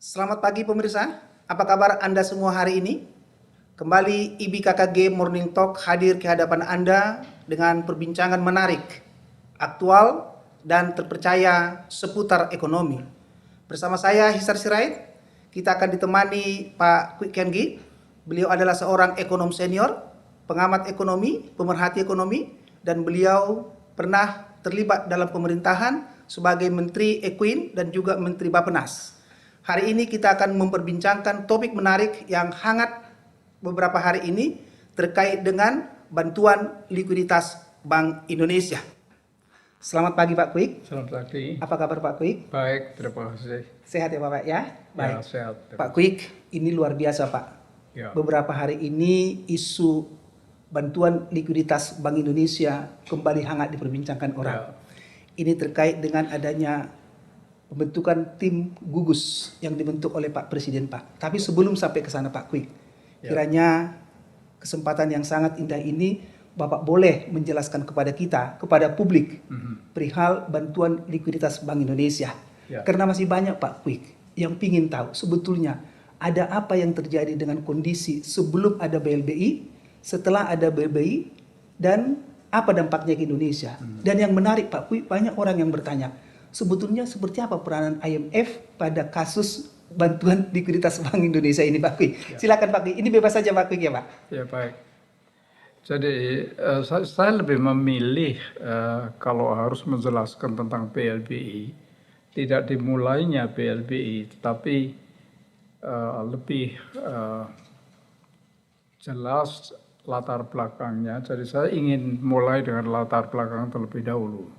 Selamat pagi pemirsa, apa kabar Anda semua hari ini? Kembali IBKKG Morning Talk hadir ke hadapan Anda dengan perbincangan menarik, aktual, dan terpercaya seputar ekonomi. Bersama saya Hisar Sirait, kita akan ditemani Pak Kwik Kengi. Beliau adalah seorang ekonom senior, pengamat ekonomi, pemerhati ekonomi, dan beliau pernah terlibat dalam pemerintahan sebagai Menteri Ekuin dan juga Menteri Bappenas. Hari ini kita akan memperbincangkan topik menarik yang hangat beberapa hari ini terkait dengan bantuan likuiditas Bank Indonesia. Selamat pagi Pak Kwik. Selamat pagi. Apa kabar Pak Kwik? Baik, terima kasih. Sehat ya Bapak ya? Baik. Ya, sehat. Pak Kwik, ini luar biasa Pak. Ya. Beberapa hari ini isu bantuan likuiditas Bank Indonesia kembali hangat diperbincangkan orang. Ya. Ini terkait dengan adanya pembentukan tim gugus yang dibentuk oleh Pak Presiden Pak. Tapi sebelum sampai ke sana Pak Kwik, kiranya kesempatan yang sangat indah ini Bapak boleh menjelaskan kepada kita, kepada publik, perihal bantuan likuiditas Bank Indonesia. Ya. Karena masih banyak Pak Kwik yang ingin tahu sebetulnya ada apa yang terjadi dengan kondisi sebelum ada BLBI, setelah ada BLBI, dan apa dampaknya ke Indonesia. Dan yang menarik Pak Kwik, banyak orang yang bertanya, sebetulnya seperti apa peranan IMF pada kasus bantuan likuiditas Bank Indonesia ini Pak Kwik? Ya. Silakan Pak Kwik, ini bebas saja Pak Kwik ya Pak. Ya, baik. Jadi saya lebih memilih kalau harus menjelaskan tentang BLBI, tidak dimulainya BLBI, tetapi lebih jelas latar belakangnya. Jadi saya ingin mulai dengan latar belakang terlebih dahulu,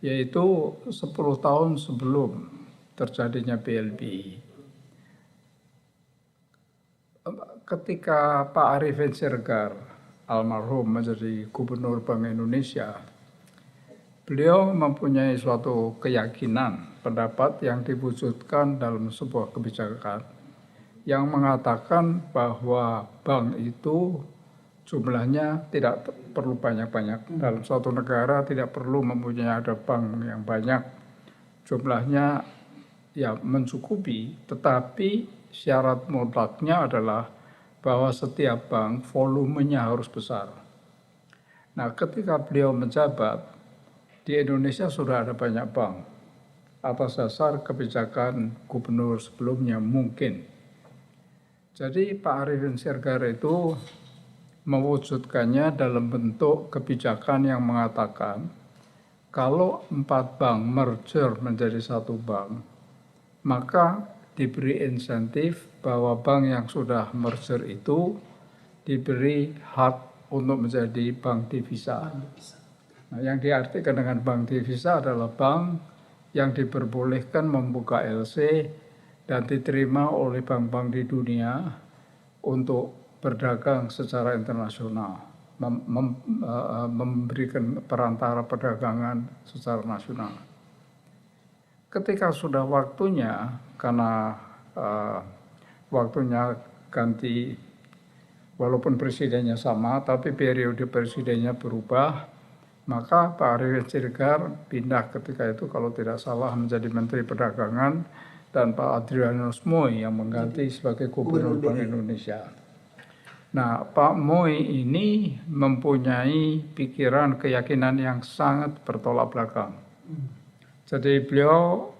yaitu 10 tahun sebelum terjadinya BLBI. Ketika Pak Arifin Siregar almarhum menjadi Gubernur Bank Indonesia, beliau mempunyai suatu keyakinan, pendapat yang diwujudkan dalam sebuah kebijakan yang mengatakan bahwa bank itu jumlahnya tidak perlu banyak-banyak. Dalam suatu negara tidak perlu mempunyai ada bank yang banyak. Jumlahnya ya mencukupi, tetapi syarat mutlaknya adalah bahwa setiap bank volumenya harus besar. Nah, ketika beliau menjabat, di Indonesia sudah ada banyak bank. Atas dasar kebijakan gubernur sebelumnya mungkin. Jadi Pak Arifin Siregar itu mewujudkannya dalam bentuk kebijakan yang mengatakan kalau 4 bank merger menjadi 1 bank, maka diberi insentif bahwa bank yang sudah merger itu diberi hak untuk menjadi bank devisa. Nah, yang diartikan dengan bank devisa adalah bank yang diperbolehkan membuka LC dan diterima oleh bank-bank di dunia untuk berdagang secara internasional, memberikan perantara perdagangan secara nasional. Ketika sudah waktunya, karena waktunya ganti, walaupun presidennya sama, tapi periode presidennya berubah, maka Pak Arifin Siregar pindah ketika itu kalau tidak salah menjadi Menteri Perdagangan, dan Pak Adrianus Moi yang mengganti sebagai Gubernur Bank Indonesia. Nah, Pak Moi ini mempunyai pikiran, keyakinan yang sangat bertolak belakang. Jadi beliau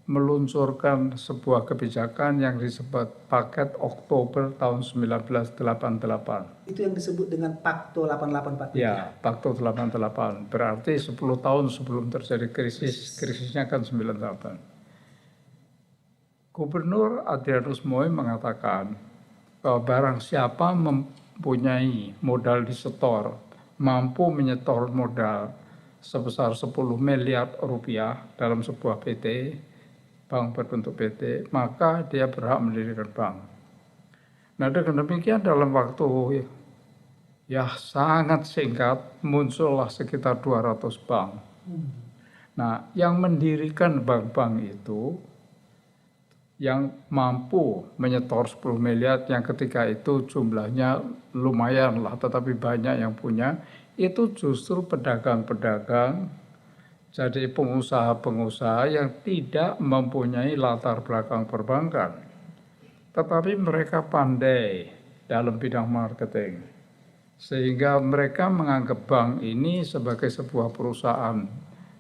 meluncurkan sebuah kebijakan yang disebut Paket Oktober tahun 1988. Itu yang disebut dengan Pakto 88 Pak Kwik. Ya, Pakto 88. Berarti 10 tahun sebelum terjadi krisisnya kan 98. Gubernur Adrianus Moi mengatakan bahwa barang siapa mempunyai modal disetor, mampu menyetor modal sebesar 10 miliar rupiah dalam sebuah PT, bank berbentuk PT, maka dia berhak mendirikan bank. Nah, dengan demikian dalam waktu ya sangat singkat muncullah sekitar 200 bank. Nah, yang mendirikan bank-bank itu yang mampu menyetor 10 miliar yang ketika itu jumlahnya lumayan lah, tetapi banyak yang punya, itu justru pedagang-pedagang Jadi pengusaha-pengusaha yang tidak mempunyai latar belakang perbankan, tetapi mereka pandai dalam bidang marketing. Sehingga mereka menganggap bank ini sebagai sebuah perusahaan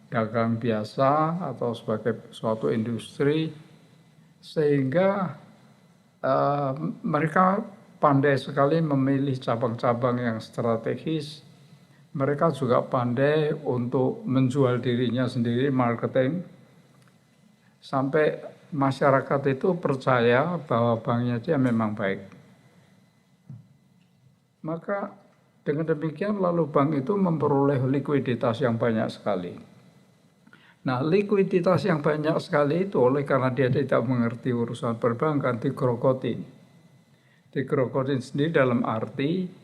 dagang biasa atau sebagai suatu industri, sehingga mereka pandai sekali memilih cabang-cabang yang strategis. Mereka juga pandai untuk menjual dirinya sendiri, marketing, sampai masyarakat itu percaya bahwa banknya dia memang baik. Maka dengan demikian lalu bank itu memperoleh likuiditas yang banyak sekali. Nah, likuiditas yang banyak sekali itu oleh karena dia tidak mengerti urusan perbankan digerogotin. Digerogotin sendiri dalam arti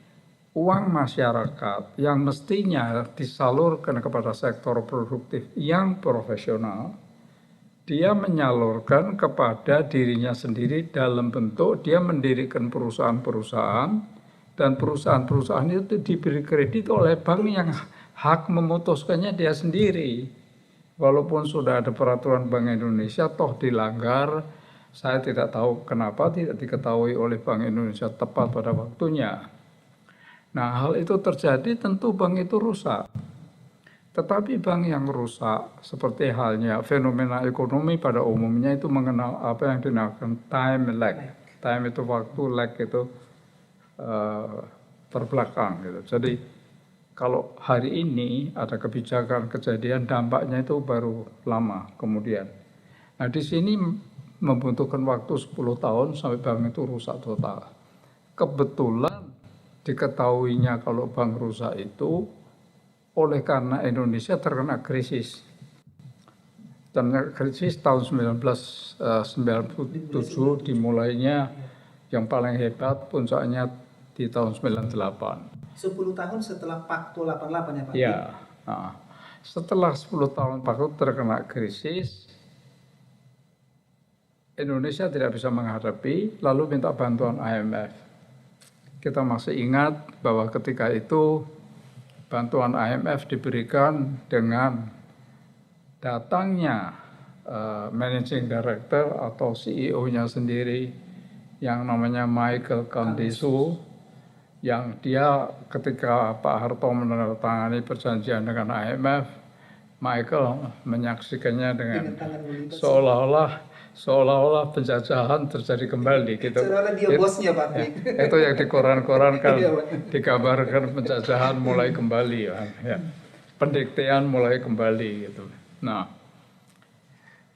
uang masyarakat yang mestinya disalurkan kepada sektor produktif yang profesional, dia menyalurkan kepada dirinya sendiri dalam bentuk dia mendirikan perusahaan-perusahaan, dan perusahaan-perusahaan itu diberi kredit oleh bank yang hak memutuskannya dia sendiri. Walaupun sudah ada peraturan Bank Indonesia, toh dilanggar. Saya tidak tahu kenapa tidak diketahui oleh Bank Indonesia tepat pada waktunya. Nah, hal itu terjadi tentu bank itu rusak. Tetapi bank yang rusak, seperti halnya fenomena ekonomi pada umumnya itu mengenal apa yang dinamakan time lag. Time itu waktu, lag itu terbelakang gitu. Jadi kalau hari ini ada kebijakan kejadian, dampaknya itu baru lama kemudian. Nah, di sini membutuhkan waktu 10 tahun sampai bank itu rusak total. Kebetulan diketahuinya kalau bank rusak itu oleh karena Indonesia terkena krisis. Terkena krisis tahun 1997 dimulainya, yang paling hebat puncaknya di tahun 98. 10 tahun setelah Pakto 88 ya Pak? Ya, nah, setelah 10 tahun Pakto terkena krisis, Indonesia tidak bisa menghadapi, lalu minta bantuan IMF. Kita masih ingat bahwa ketika itu bantuan IMF diberikan dengan datangnya Managing Director atau CEO-nya sendiri yang namanya Michael Kandisu, yang dia ketika Pak Harto menandatangani perjanjian dengan IMF, Michael menyaksikannya dengan seolah-olah penjajahan terjadi kembali gitu. Seolah dia bosnya Pak. Ya, itu yang di koran-koran kan digambarkan penjajahan mulai kembali ya. Pendiktean mulai kembali gitu. Nah,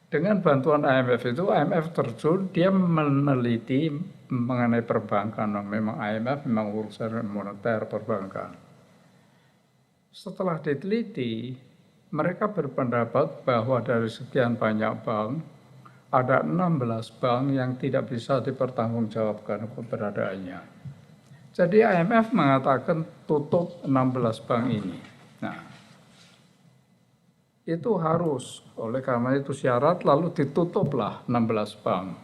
dengan bantuan IMF itu, IMF terjun, dia meneliti mengenai perbankan. Memang IMF memang urusan moneter perbankan. Setelah diteliti, mereka berpendapat bahwa dari sekian banyak bank, ada 16 bank yang tidak bisa dipertanggungjawabkan keberadaannya. Jadi IMF mengatakan tutup 16 bank ini. Nah, itu harus, oleh karena itu syarat, lalu ditutuplah 16 bank.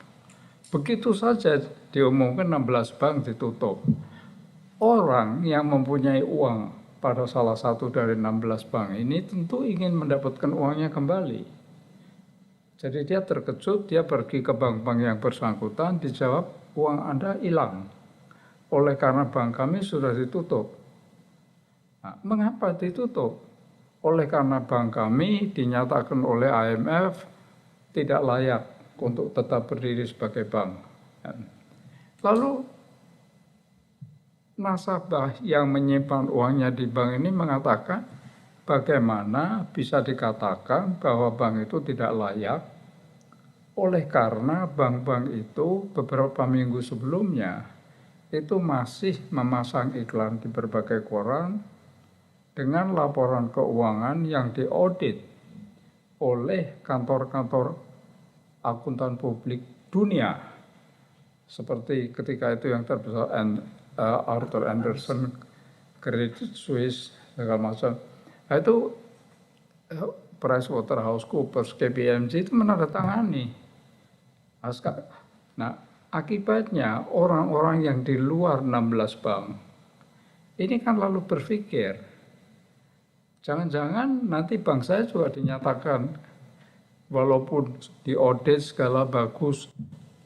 Begitu saja diumumkan 16 bank ditutup. Orang yang mempunyai uang pada salah satu dari 16 bank ini tentu ingin mendapatkan uangnya kembali. Jadi dia terkejut, dia pergi ke bank-bank yang bersangkutan, dijawab uang Anda hilang. Oleh karena bank kami sudah ditutup. Nah, mengapa ditutup? Oleh karena bank kami dinyatakan oleh IMF tidak layak untuk tetap berdiri sebagai bank. Lalu nasabah yang menyimpan uangnya di bank ini mengatakan, bagaimana bisa dikatakan bahwa bank itu tidak layak? Oleh karena bank-bank itu beberapa minggu sebelumnya itu masih memasang iklan di berbagai koran dengan laporan keuangan yang diaudit oleh kantor-kantor akuntan publik dunia. Seperti ketika itu yang terbesar Arthur Andersen, Credit Suisse, segala macam. Nah, itu PricewaterhouseCoopers, KPMG itu menandatangani. Nah, akibatnya orang-orang yang di luar 16 bank ini kan lalu berpikir, Jangan-jangan nanti bank saya juga dinyatakan walaupun diaudit segala bagus,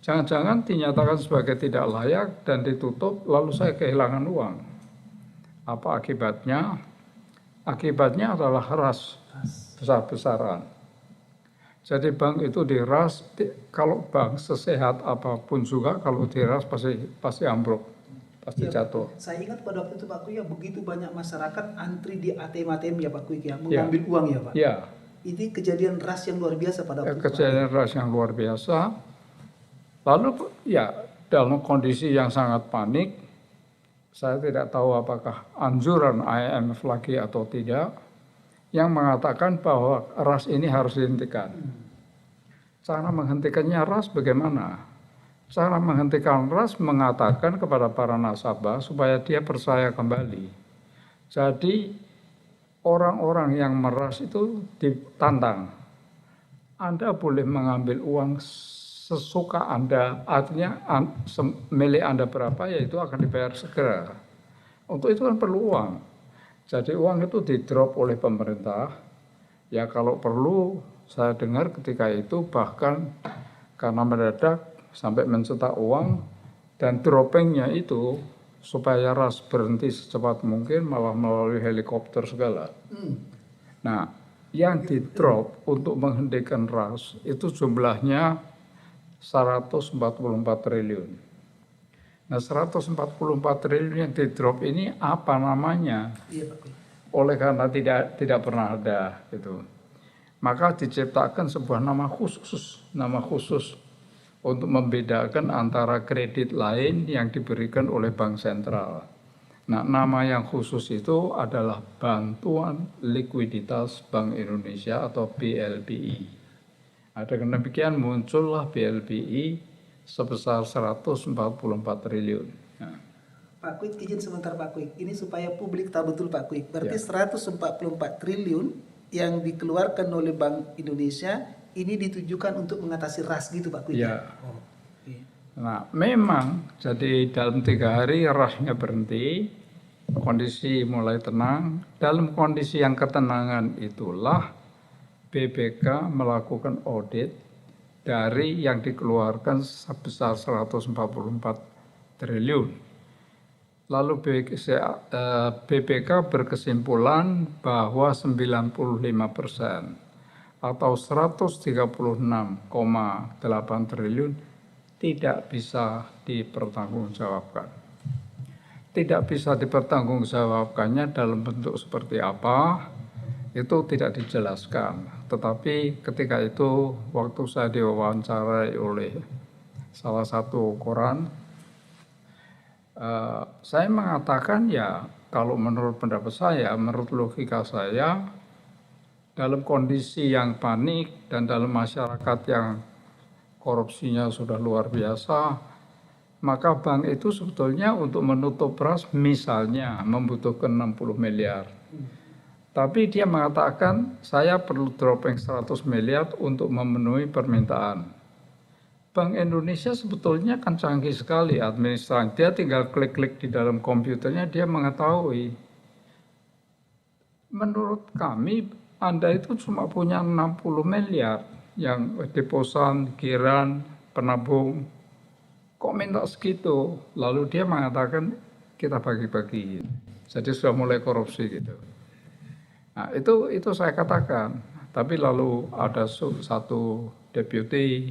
jangan-jangan dinyatakan sebagai tidak layak dan ditutup, lalu saya kehilangan uang. Apa akibatnya? Akibatnya adalah ras besar-besaran. Jadi bank itu diras, kalau bank sesehat apapun juga kalau diras pasti ambruk, pasti jatuh. Saya ingat pada waktu itu Pak Quick ya, begitu banyak masyarakat antri di ATM ya Pak Quick ya, mengambil uang ya Pak. Ya. Ini kejadian ras yang luar biasa pada waktu itu. Kejadian ras yang luar biasa. Lalu ya dalam kondisi yang sangat panik, saya tidak tahu apakah anjuran IMF lagi atau tidak, yang mengatakan bahwa ras ini harus dihentikan. Cara menghentikannya ras bagaimana? Cara menghentikan ras mengatakan kepada para nasabah supaya dia percaya kembali. Jadi orang-orang yang meras itu ditantang. Anda boleh mengambil uang sesuka Anda, artinya milik Anda berapa ya itu akan dibayar segera. Untuk itu kan perlu uang. Jadi uang itu di-drop oleh pemerintah. Ya kalau perlu, saya dengar ketika itu bahkan karena mendadak sampai mencetak uang dan droppingnya itu supaya ras berhenti secepat mungkin malah melalui helikopter segala. Nah, yang di-drop untuk menghentikan ras itu jumlahnya 144 triliun. Nah, 144 triliun yang di-drop ini apa namanya? Oleh karena tidak pernah ada gitu. Maka diciptakan sebuah nama khusus untuk membedakan antara kredit lain yang diberikan oleh bank sentral. Nah, nama yang khusus itu adalah Bantuan Likuiditas Bank Indonesia atau BLBI. Dengan demikian muncullah BLBI sebesar 144 triliun. Nah. Pak Quick, izin sebentar Pak Quick. Ini supaya publik tahu betul Pak Quick. Berarti 144 triliun yang dikeluarkan oleh Bank Indonesia ini ditujukan untuk mengatasi ras gitu Pak Quick. Ya. Nah, memang jadi dalam 3 hari rasnya berhenti, kondisi mulai tenang. Dalam kondisi yang ketenangan itulah BBK melakukan audit dari yang dikeluarkan sebesar 144 triliun. Lalu BBK berkesimpulan bahwa 95% atau 136,8 triliun tidak bisa dipertanggungjawabkan. Tidak bisa dipertanggungjawabkannya dalam bentuk seperti apa, itu tidak dijelaskan. Tetapi ketika itu waktu saya diwawancarai oleh salah satu koran, saya mengatakan ya kalau menurut pendapat saya, menurut logika saya, dalam kondisi yang panik dan dalam masyarakat yang korupsinya sudah luar biasa, maka bank itu sebetulnya untuk menutup ras misalnya membutuhkan 60 miliar. Tapi dia mengatakan saya perlu dropping 100 miliar untuk memenuhi permintaan. Bank Indonesia sebetulnya kan canggih sekali administrasi. Dia tinggal klik-klik di dalam komputernya, dia mengetahui. Menurut kami Anda itu cuma punya 60 miliar yang deposan, giran, penabung. Kok minta segitu? Lalu dia mengatakan kita bagi-bagi. Jadi sudah mulai korupsi gitu. Nah, itu saya katakan. Tapi lalu ada satu deputi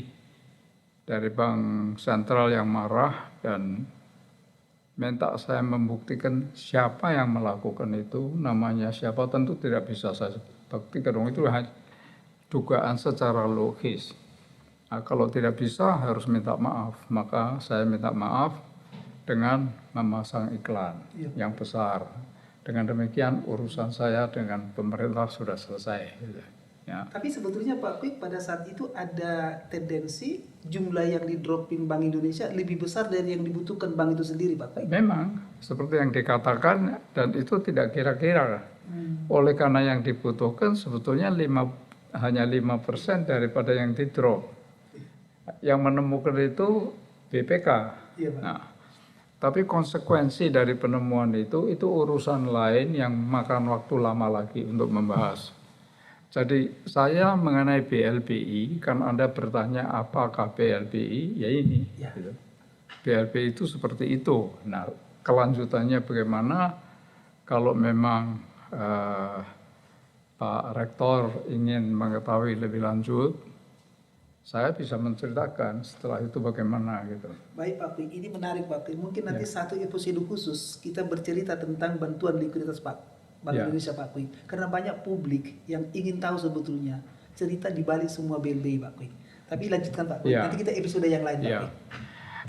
dari Bank Sentral yang marah dan minta saya membuktikan siapa yang melakukan itu, namanya siapa tentu tidak bisa saya buktikan. Itu dugaan secara logis. Nah, kalau tidak bisa harus minta maaf, maka saya minta maaf dengan memasang iklan yang besar. Dengan demikian urusan saya dengan pemerintah sudah selesai. Ya. Tapi sebetulnya Pak Quick pada saat itu ada tendensi jumlah yang di dropping Bank Indonesia lebih besar dari yang dibutuhkan bank itu sendiri Pak Quick. Memang seperti yang dikatakan dan itu tidak kira-kira. Oleh karena yang dibutuhkan sebetulnya hanya 5% daripada yang di drop. Yang menemukan itu BPK. Iya, Pak. Nah, Tapi konsekuensi dari penemuan itu urusan lain yang makan waktu lama lagi untuk membahas. Jadi saya mengenai BLBI, kan Anda bertanya apakah BLBI, ya ini. Ya. Gitu. BLBI itu seperti itu. Nah, kelanjutannya bagaimana kalau memang Pak Rektor ingin mengetahui lebih lanjut, saya bisa menceritakan setelah itu bagaimana gitu. Baik Pak Kui, ini menarik Pak Kui. Mungkin nanti satu episode khusus kita bercerita tentang bantuan likuiditas Bank Indonesia Pak Kui. Karena banyak publik yang ingin tahu sebetulnya cerita di balik semua BLBI Pak Kui. Tapi lanjutkan Pak Kui, nanti kita episode yang lain Pak Kui.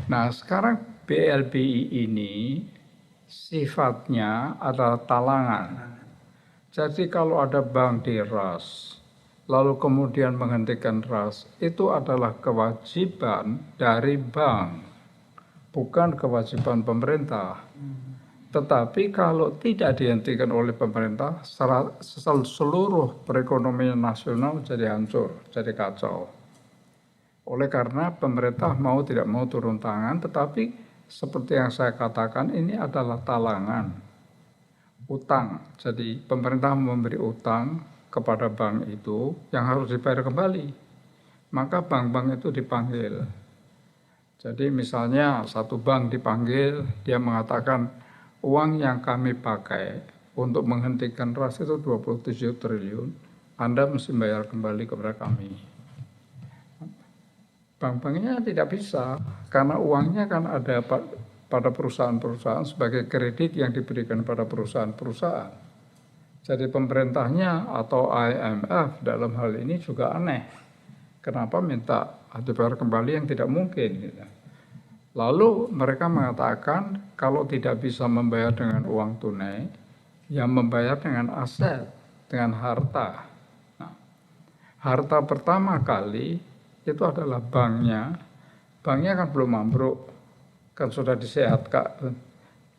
Nah sekarang BLBI ini sifatnya adalah talangan. Jadi kalau ada bank diras, lalu kemudian menghentikan RAS, itu adalah kewajiban dari bank, bukan kewajiban pemerintah. Tetapi kalau tidak dihentikan oleh pemerintah, seluruh perekonomian nasional jadi hancur, jadi kacau. Oleh karena pemerintah mau tidak mau turun tangan, tetapi seperti yang saya katakan ini adalah talangan, utang. Jadi pemerintah memberi utang kepada bank itu yang harus dibayar kembali. Maka bank-bank itu dipanggil. Jadi misalnya satu bank dipanggil, dia mengatakan uang yang kami pakai untuk menghentikan RAS itu 27 triliun, Anda mesti bayar kembali kepada kami. Bank-banknya tidak bisa, karena uangnya kan ada pada perusahaan-perusahaan sebagai kredit yang diberikan pada perusahaan-perusahaan. Jadi pemerintahnya atau IMF dalam hal ini juga aneh. Kenapa minta dibayar kembali yang tidak mungkin? Gitu. Lalu mereka mengatakan kalau tidak bisa membayar dengan uang tunai, ya membayar dengan aset, dengan harta. Nah, harta pertama kali itu adalah banknya. Banknya kan belum ambruk, kan sudah disehatkan,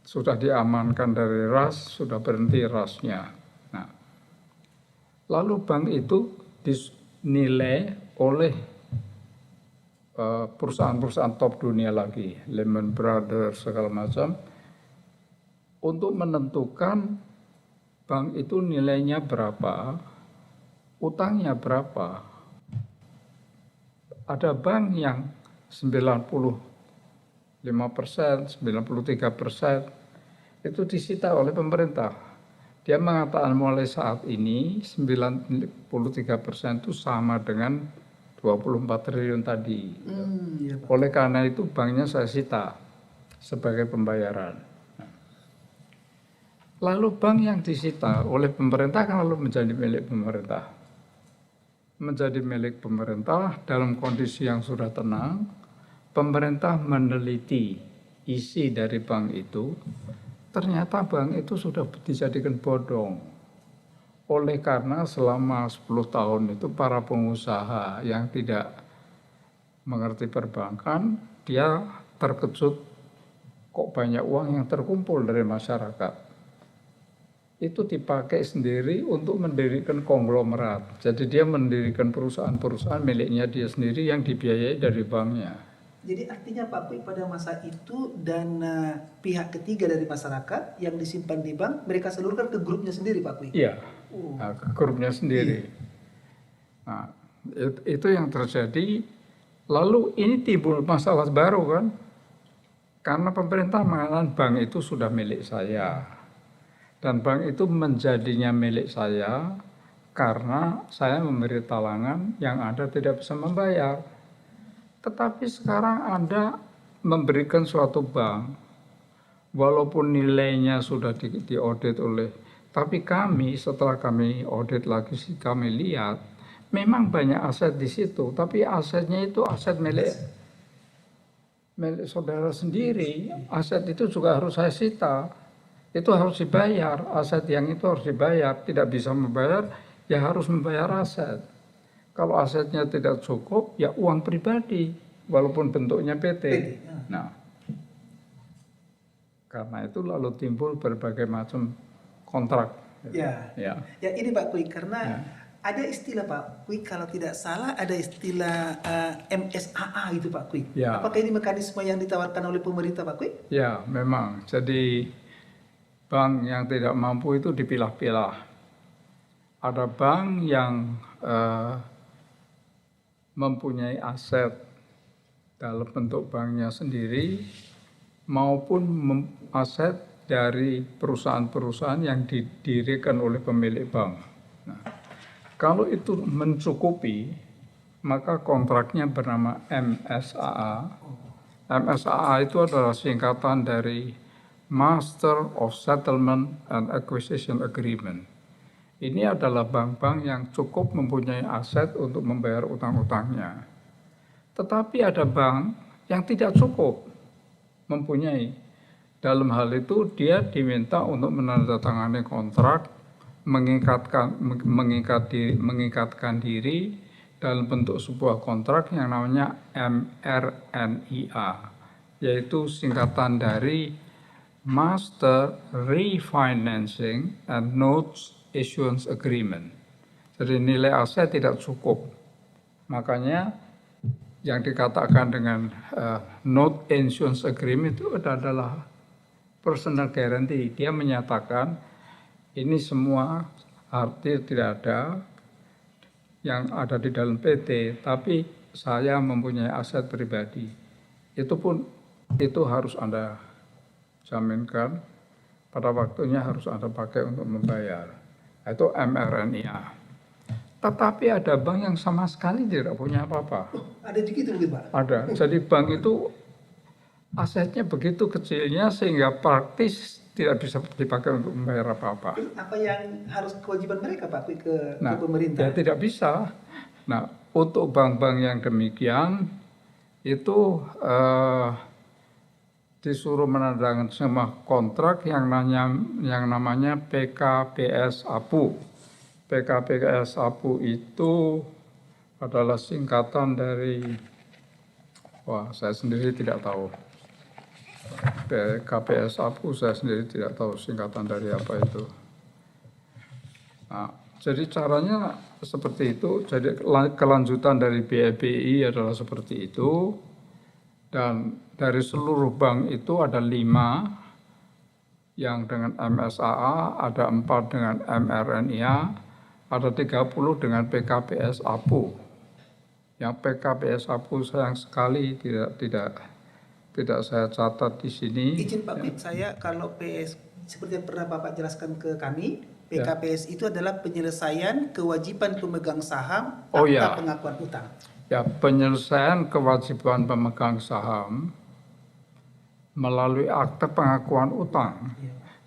sudah diamankan dari RAS, sudah berhenti RAS-nya. Lalu bank itu dinilai oleh perusahaan-perusahaan top dunia lagi, Lehman Brothers segala macam, untuk menentukan bank itu nilainya berapa, utangnya berapa. Ada bank yang 95%, 93% itu disita oleh pemerintah. Dia mengatakan mulai saat ini 93% itu sama dengan 24 triliun tadi. Oleh karena itu banknya saya sita sebagai pembayaran. Lalu bank yang disita oleh pemerintah kan lalu menjadi milik pemerintah. Menjadi milik pemerintah dalam kondisi yang sudah tenang, pemerintah meneliti isi dari bank itu. Ternyata bank itu sudah dijadikan bodong. Oleh karena selama 10 tahun itu para pengusaha yang tidak mengerti perbankan, dia terkejut kok banyak uang yang terkumpul dari masyarakat. Itu dipakai sendiri untuk mendirikan konglomerat. Jadi dia mendirikan perusahaan-perusahaan miliknya dia sendiri yang dibiayai dari banknya. Jadi artinya Pak Kui pada masa itu dana pihak ketiga dari masyarakat yang disimpan di bank mereka salurkan ke grupnya sendiri Pak Kui? Iya, nah, ke grupnya sendiri. Nah, itu yang terjadi. Lalu ini timbul masalah baru kan? Karena pemerintah mengatakan bank itu sudah milik saya. Dan bank itu menjadinya milik saya karena saya memberi talangan yang Anda tidak bisa membayar. Tetapi sekarang Anda memberikan suatu bank, walaupun nilainya sudah diaudit oleh, tapi kami setelah kami audit lagi, kami lihat, memang banyak aset di situ, tapi asetnya itu aset milik saudara sendiri. Aset itu juga harus saya sita, itu harus dibayar, aset yang itu harus dibayar, tidak bisa membayar, ya harus membayar aset. Kalau asetnya tidak cukup, ya uang pribadi, walaupun bentuknya PT. Nah, karena itu lalu timbul berbagai macam kontrak. Ya ini Pak Kui, karena Ada istilah Pak Quick, kalau tidak salah ada istilah MSAA gitu Pak Quick. Ya. Apakah ini mekanisme yang ditawarkan oleh pemerintah Pak Quick? Ya, memang. Jadi bank yang tidak mampu itu dipilah-pilah. Ada bank yang mempunyai aset dalam bentuk banknya sendiri maupun aset dari perusahaan-perusahaan yang didirikan oleh pemilik bank. Nah, kalau itu mencukupi, maka kontraknya bernama MSAA. MSAA itu adalah singkatan dari Master of Settlement and Acquisition Agreement. Ini adalah bank-bank yang cukup mempunyai aset untuk membayar utang-utangnya. Tetapi ada bank yang tidak cukup mempunyai. Dalam hal itu dia diminta untuk menandatangani kontrak, mengikatkan diri dalam bentuk sebuah kontrak yang namanya MRNIA, yaitu singkatan dari Master Refinancing and Notes Issuance Agreement. Jadi nilai aset tidak cukup. Makanya yang dikatakan dengan Note Issuance Agreement itu adalah personal guarantee. Dia menyatakan ini semua arti tidak ada yang ada di dalam PT, tapi saya mempunyai aset pribadi. Itu harus Anda jaminkan, pada waktunya harus Anda pakai untuk membayar. Itu MRNIA. Tetapi ada bank yang sama sekali tidak punya apa-apa. Ada juga itu mungkin Pak? Ada. Jadi bank itu asetnya begitu kecilnya sehingga praktis tidak bisa dipakai untuk membayar apa-apa. Apa yang harus kewajiban mereka Pak Quick ke pemerintah? Ya tidak bisa. Nah, untuk bank-bank yang demikian itu disuruh menandatangani semua kontrak yang namanya PKPS APU. PKPS APU itu adalah singkatan dari, saya sendiri tidak tahu. PKPS APU saya sendiri tidak tahu singkatan dari apa itu. Nah, jadi caranya seperti itu. Jadi kelanjutan dari BLBI adalah seperti itu. Dan dari seluruh bank itu ada 5 yang dengan MSAA, ada 4 dengan MRNIA, ada 30 dengan PKPS APU. Yang PKPS APU sayang sekali tidak saya catat di sini. Izin Pak Quick, saya kalau PS seperti yang pernah Bapak jelaskan ke kami, PKPS itu adalah penyelesaian kewajiban pemegang saham akta pengakuan utang. Ya, penyelesaian kewajiban pemegang saham melalui akta pengakuan utang.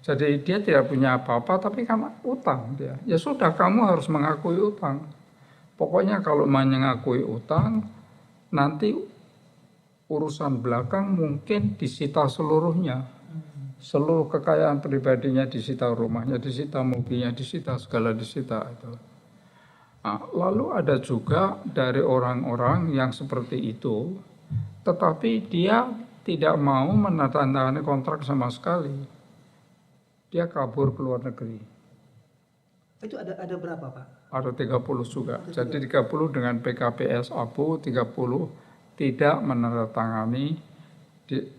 Jadi dia tidak punya apa-apa tapi kan utang dia. Ya sudah, kamu harus mengakui utang. Pokoknya kalau mengakui utang, nanti urusan belakang mungkin disita seluruhnya. Seluruh kekayaan pribadinya disita, rumahnya disita, mobilnya disita, segala disita itu. Nah, lalu ada juga dari orang-orang yang seperti itu, tetapi dia tidak mau menandatangani kontrak sama sekali. Dia kabur ke luar negeri. Itu ada berapa Pak? Ada 30 juga. Jadi 30 dengan PKPS APU, 30 tidak menandatangani,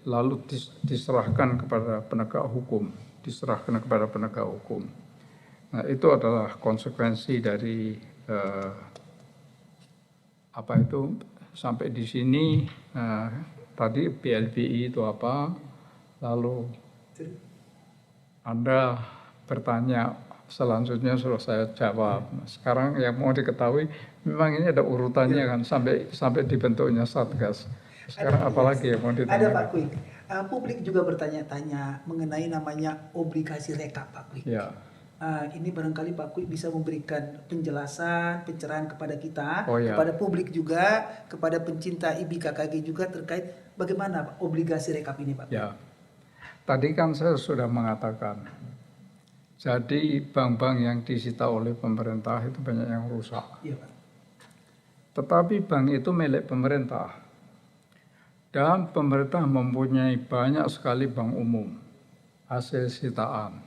lalu diserahkan kepada penegak hukum. Nah, itu adalah konsekuensi dari sampai di sini. Tadi BLBI itu apa, lalu Anda bertanya, selanjutnya sudah saya jawab. Sekarang yang mau diketahui, memang ini ada urutannya kan sampai dibentuknya Satgas. Sekarang apalagi yang mau ditanya? Ada Pak Quick. Publik juga bertanya-tanya mengenai namanya obligasi rekap Pak Quick. Ya. Ini barangkali Pak Quick bisa memberikan penjelasan, pencerahan kepada kita, ya. kepada publik juga, kepada pencinta IBKKG juga terkait bagaimana Pak obligasi rekap ini Pak Quick. Ya. Tadi kan saya sudah mengatakan, jadi bank-bank yang disita oleh pemerintah itu banyak yang rusak. Iya, Pak. Tetapi bank itu milik pemerintah. Dan pemerintah mempunyai banyak sekali bank umum, hasil sitaan.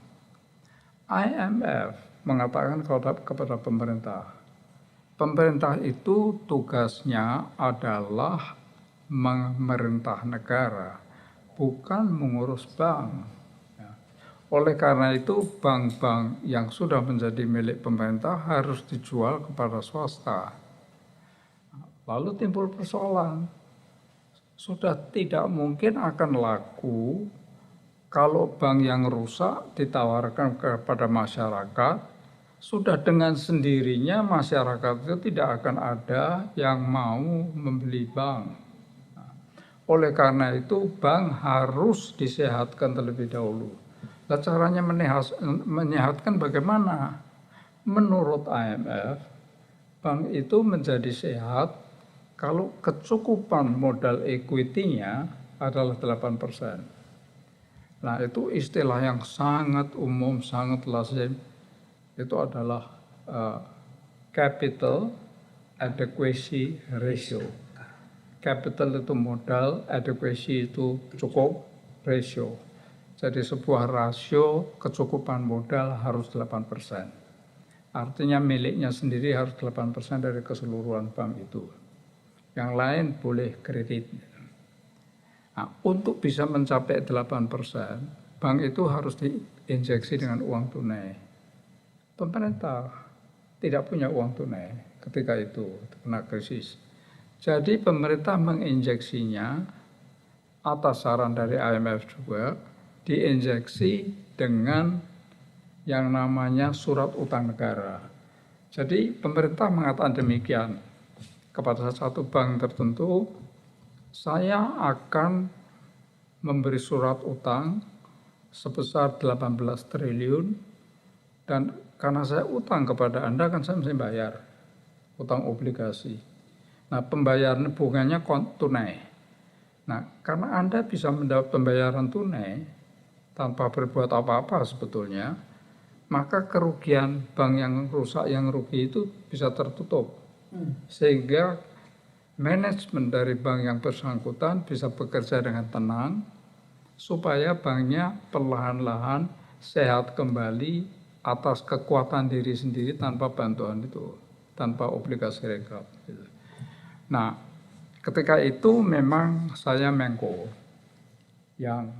IMF mengatakan kepada pemerintah, pemerintah itu tugasnya adalah memerintah negara, bukan mengurus bank. Oleh karena itu, bank-bank yang sudah menjadi milik pemerintah harus dijual kepada swasta. Lalu timbul persoalan, sudah tidak mungkin akan laku kalau bank yang rusak ditawarkan kepada masyarakat, sudah dengan sendirinya masyarakat itu tidak akan ada yang mau membeli bank. Oleh karena itu, bank harus disehatkan terlebih dahulu. Nah, caranya menyehatkan bagaimana? Menurut IMF, bank itu menjadi sehat kalau kecukupan modal equity-nya adalah 8%. Nah, itu istilah yang sangat umum, sangat lazim. Itu adalah capital adequacy ratio. Capital itu modal, adequacy itu cukup, ratio. Jadi sebuah rasio kecukupan modal harus 8%. Artinya miliknya sendiri harus 8% dari keseluruhan bank itu. Yang lain boleh kredit. Nah, untuk bisa mencapai 8%, bank itu harus diinjeksi dengan uang tunai. Pemerintah tidak punya uang tunai ketika itu kena krisis. Jadi pemerintah menginjeksinya atas saran dari IMF juga, diinjeksi dengan yang namanya surat utang negara. Jadi pemerintah mengatakan demikian kepada satu bank tertentu, saya akan memberi surat utang sebesar 18 triliun dan karena saya utang kepada Anda kan saya mesti bayar utang obligasi. Nah, pembayaran bunganya tunai. Nah, karena Anda bisa mendapat pembayaran tunai tanpa berbuat apa-apa sebetulnya, maka kerugian bank yang rusak, yang rugi itu bisa tertutup. Sehingga manajemen dari bank yang bersangkutan bisa bekerja dengan tenang, supaya banknya perlahan-lahan sehat kembali atas kekuatan diri sendiri tanpa bantuan itu, tanpa obligasi rekap. Nah, ketika itu memang saya Menko, yang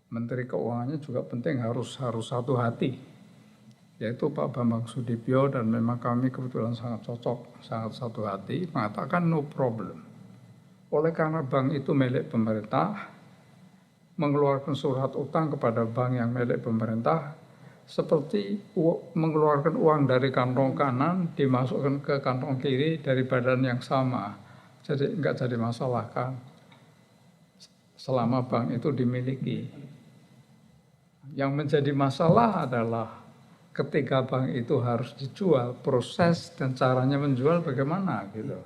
Menteri Keuangannya juga penting harus satu hati, yaitu Pak Bambang Sudibyo, dan memang kami kebetulan sangat cocok, sangat satu hati, mengatakan no problem. Oleh karena bank itu milik pemerintah, mengeluarkan surat utang kepada bank yang milik pemerintah, seperti mengeluarkan uang dari kantong kanan, dimasukkan ke kantong kiri dari badan yang sama. Jadi enggak jadi masalah kan, selama bank itu dimiliki. Yang menjadi masalah adalah ketika bank itu harus dijual, proses dan caranya menjual bagaimana gitu.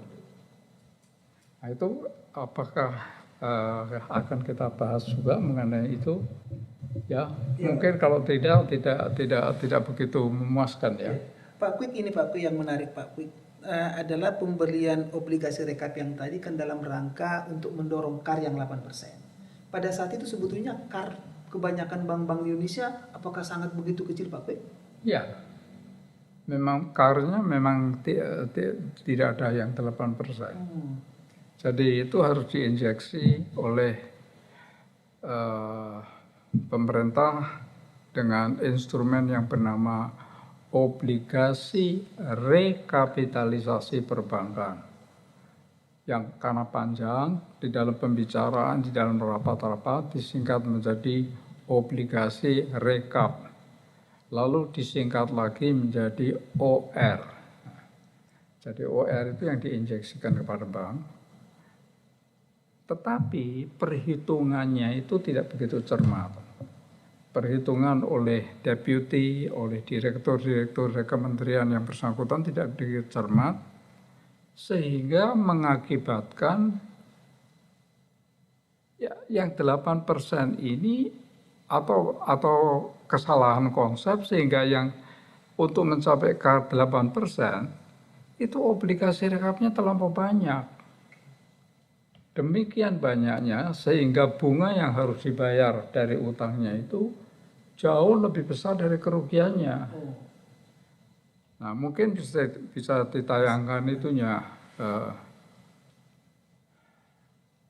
Nah, itu apakah akan kita bahas juga mengenai itu? Ya, mungkin kalau tidak begitu memuaskan ya. Pak Kwik, ini Pak Kwik yang menarik Pak Kwik, adalah pembelian obligasi rekap yang tadi kan dalam rangka untuk mendorong KAR yang 8%. Pada saat itu sebetulnya KAR kebanyakan bank-bank di Indonesia apakah sangat begitu kecil Pak Kwik? Ya, memang KAR-nya memang tidak ada yang 8%. Jadi itu harus diinjeksi oleh pemerintah dengan instrumen yang bernama obligasi rekapitalisasi perbankan, yang karena panjang di dalam pembicaraan, di dalam rapat-rapat disingkat menjadi obligasi rekap, lalu disingkat lagi menjadi OR. Jadi OR itu yang diinjeksikan kepada bank, tetapi perhitungannya itu tidak begitu cermat. Perhitungan oleh deputi, oleh direktur-direktur kementerian yang bersangkutan tidak begitu cermat, sehingga mengakibatkan ya, yang 8% ini atau kesalahan konsep, sehingga yang untuk mencapai ke 8% itu obligasi rekapnya terlampau banyak. Demikian banyaknya sehingga bunga yang harus dibayar dari utangnya itu jauh lebih besar dari kerugiannya. Nah, mungkin bisa ditayangkan itunya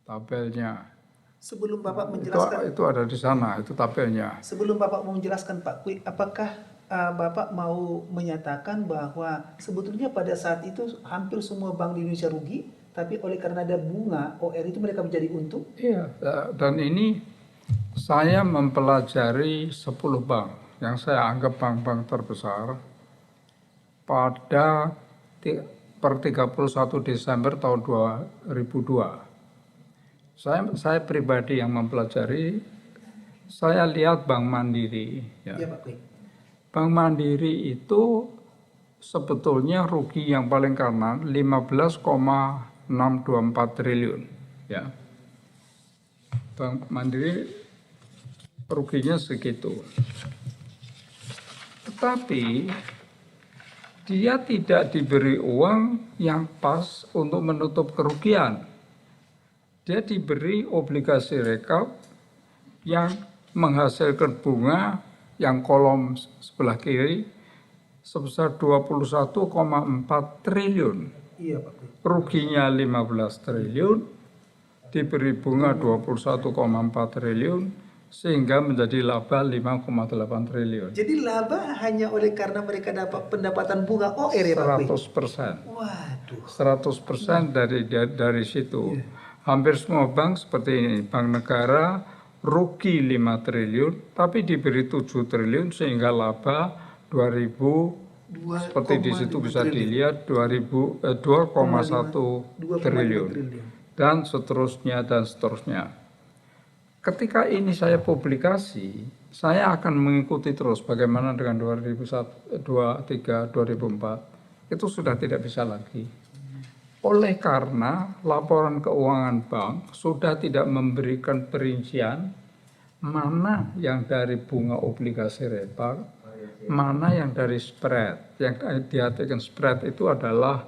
tabelnya. Sebelum Bapak menjelaskan, Itu ada di sana, itu tabelnya. sebelum Bapak mau menjelaskan Pak Kwi, apakah Bapak mau menyatakan bahwa sebetulnya pada saat itu hampir semua bank di Indonesia rugi, tapi oleh karena ada bunga OR itu mereka menjadi untung? Iya, dan ini saya mempelajari 10 bank yang saya anggap bank-bank terbesar pada per 31 Desember tahun 2002. Saya pribadi yang mempelajari, saya lihat Bank Mandiri. Ya. Iya Pak Kwi. Bank Mandiri itu sebetulnya rugi yang paling kanan 15,624 triliun. Ya. Bank Mandiri ruginya segitu. Tetapi dia tidak diberi uang yang pas untuk menutup kerugian. Dia diberi obligasi rekap yang menghasilkan bunga yang kolom sebelah kiri sebesar 21,4 triliun. Iya Pak Kwi. Ruginya 15 triliun, diberi bunga 21,4 triliun, sehingga menjadi laba 5,8 triliun. Jadi laba hanya oleh karena mereka dapat pendapatan bunga OR ya Pak Kwi? 100%. Waduh. 100% dari situ. Hampir semua bank seperti ini. Bank Negara rugi 5 triliun, tapi diberi 7 triliun sehingga laba 2000, seperti di situ bisa dilihat 2,1 triliun. Dan seterusnya dan seterusnya. Ketika ini saya publikasi, saya akan mengikuti terus bagaimana dengan 2001, 2003, 2004. Itu sudah tidak bisa lagi. Oleh karena laporan keuangan bank sudah tidak memberikan perincian mana yang dari bunga obligasi repo, mana yang dari spread. Yang diartikan spread itu adalah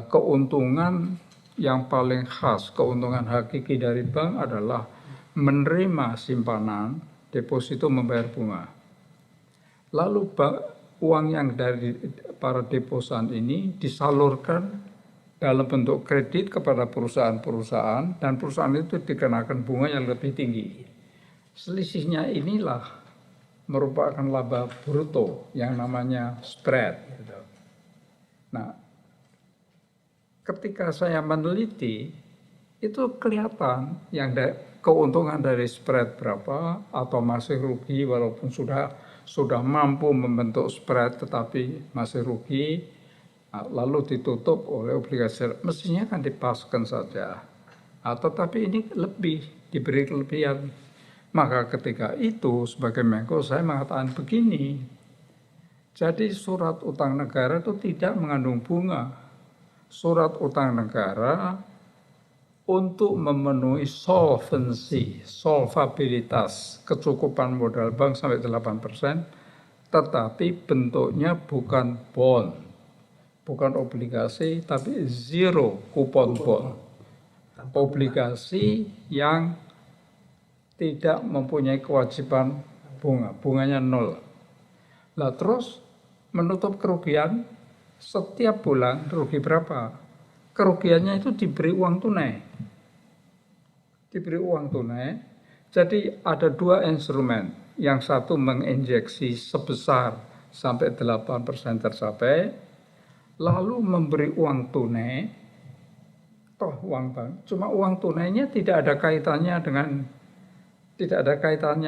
keuntungan yang paling khas, keuntungan hakiki dari bank adalah menerima simpanan, deposito membayar bunga. Lalu uang yang dari para deposan ini disalurkan dalam bentuk kredit kepada perusahaan-perusahaan, dan perusahaan itu dikenakan bunga yang lebih tinggi. Selisihnya inilah merupakan laba bruto yang namanya spread. Nah, ketika saya meneliti, itu kelihatan yang keuntungan dari spread berapa, atau masih rugi walaupun sudah mampu membentuk spread tetapi masih rugi. Lalu ditutup oleh obligasi, mestinya kan dipaskan saja. Tetapi ini diberi kelebihan. Maka ketika itu sebagai Menko saya mengatakan begini, jadi surat utang negara itu tidak mengandung bunga. Surat utang negara untuk memenuhi solvabilitas, kecukupan modal bank sampai 8%, tetapi bentuknya bukan bond. Bukan obligasi, tapi zero coupon bond. Obligasi yang tidak mempunyai kewajiban bunga, bunganya 0. Lah terus menutup kerugian setiap bulan rugi berapa? Kerugiannya itu diberi uang tunai. Diberi uang tunai. Jadi ada 2 instrumen. Yang satu menginjeksi sebesar sampai 8% tercapai. Lalu memberi uang tunai, uang bank, cuma uang tunainya tidak ada kaitannya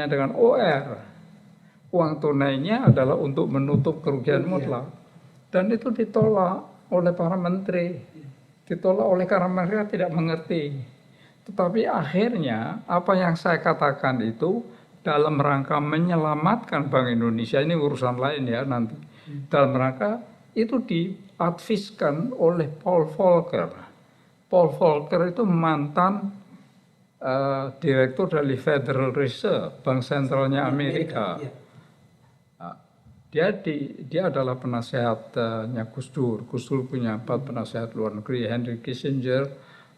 dengan OR. Uang tunainya adalah untuk menutup kerugian mutlak, dan itu ditolak oleh para menteri, ditolak oleh karena mereka tidak mengerti. Tetapi akhirnya apa yang saya katakan itu dalam rangka menyelamatkan Bank Indonesia, ini urusan lain ya nanti, dalam rangka itu diadviskan oleh Paul Volcker. Paul Volcker itu mantan direktur dari Federal Reserve, bank sentralnya Amerika. Dia adalah penasehatnya Gus Dur. Gus Dur punya 4 penasehat luar negeri, Henry Kissinger,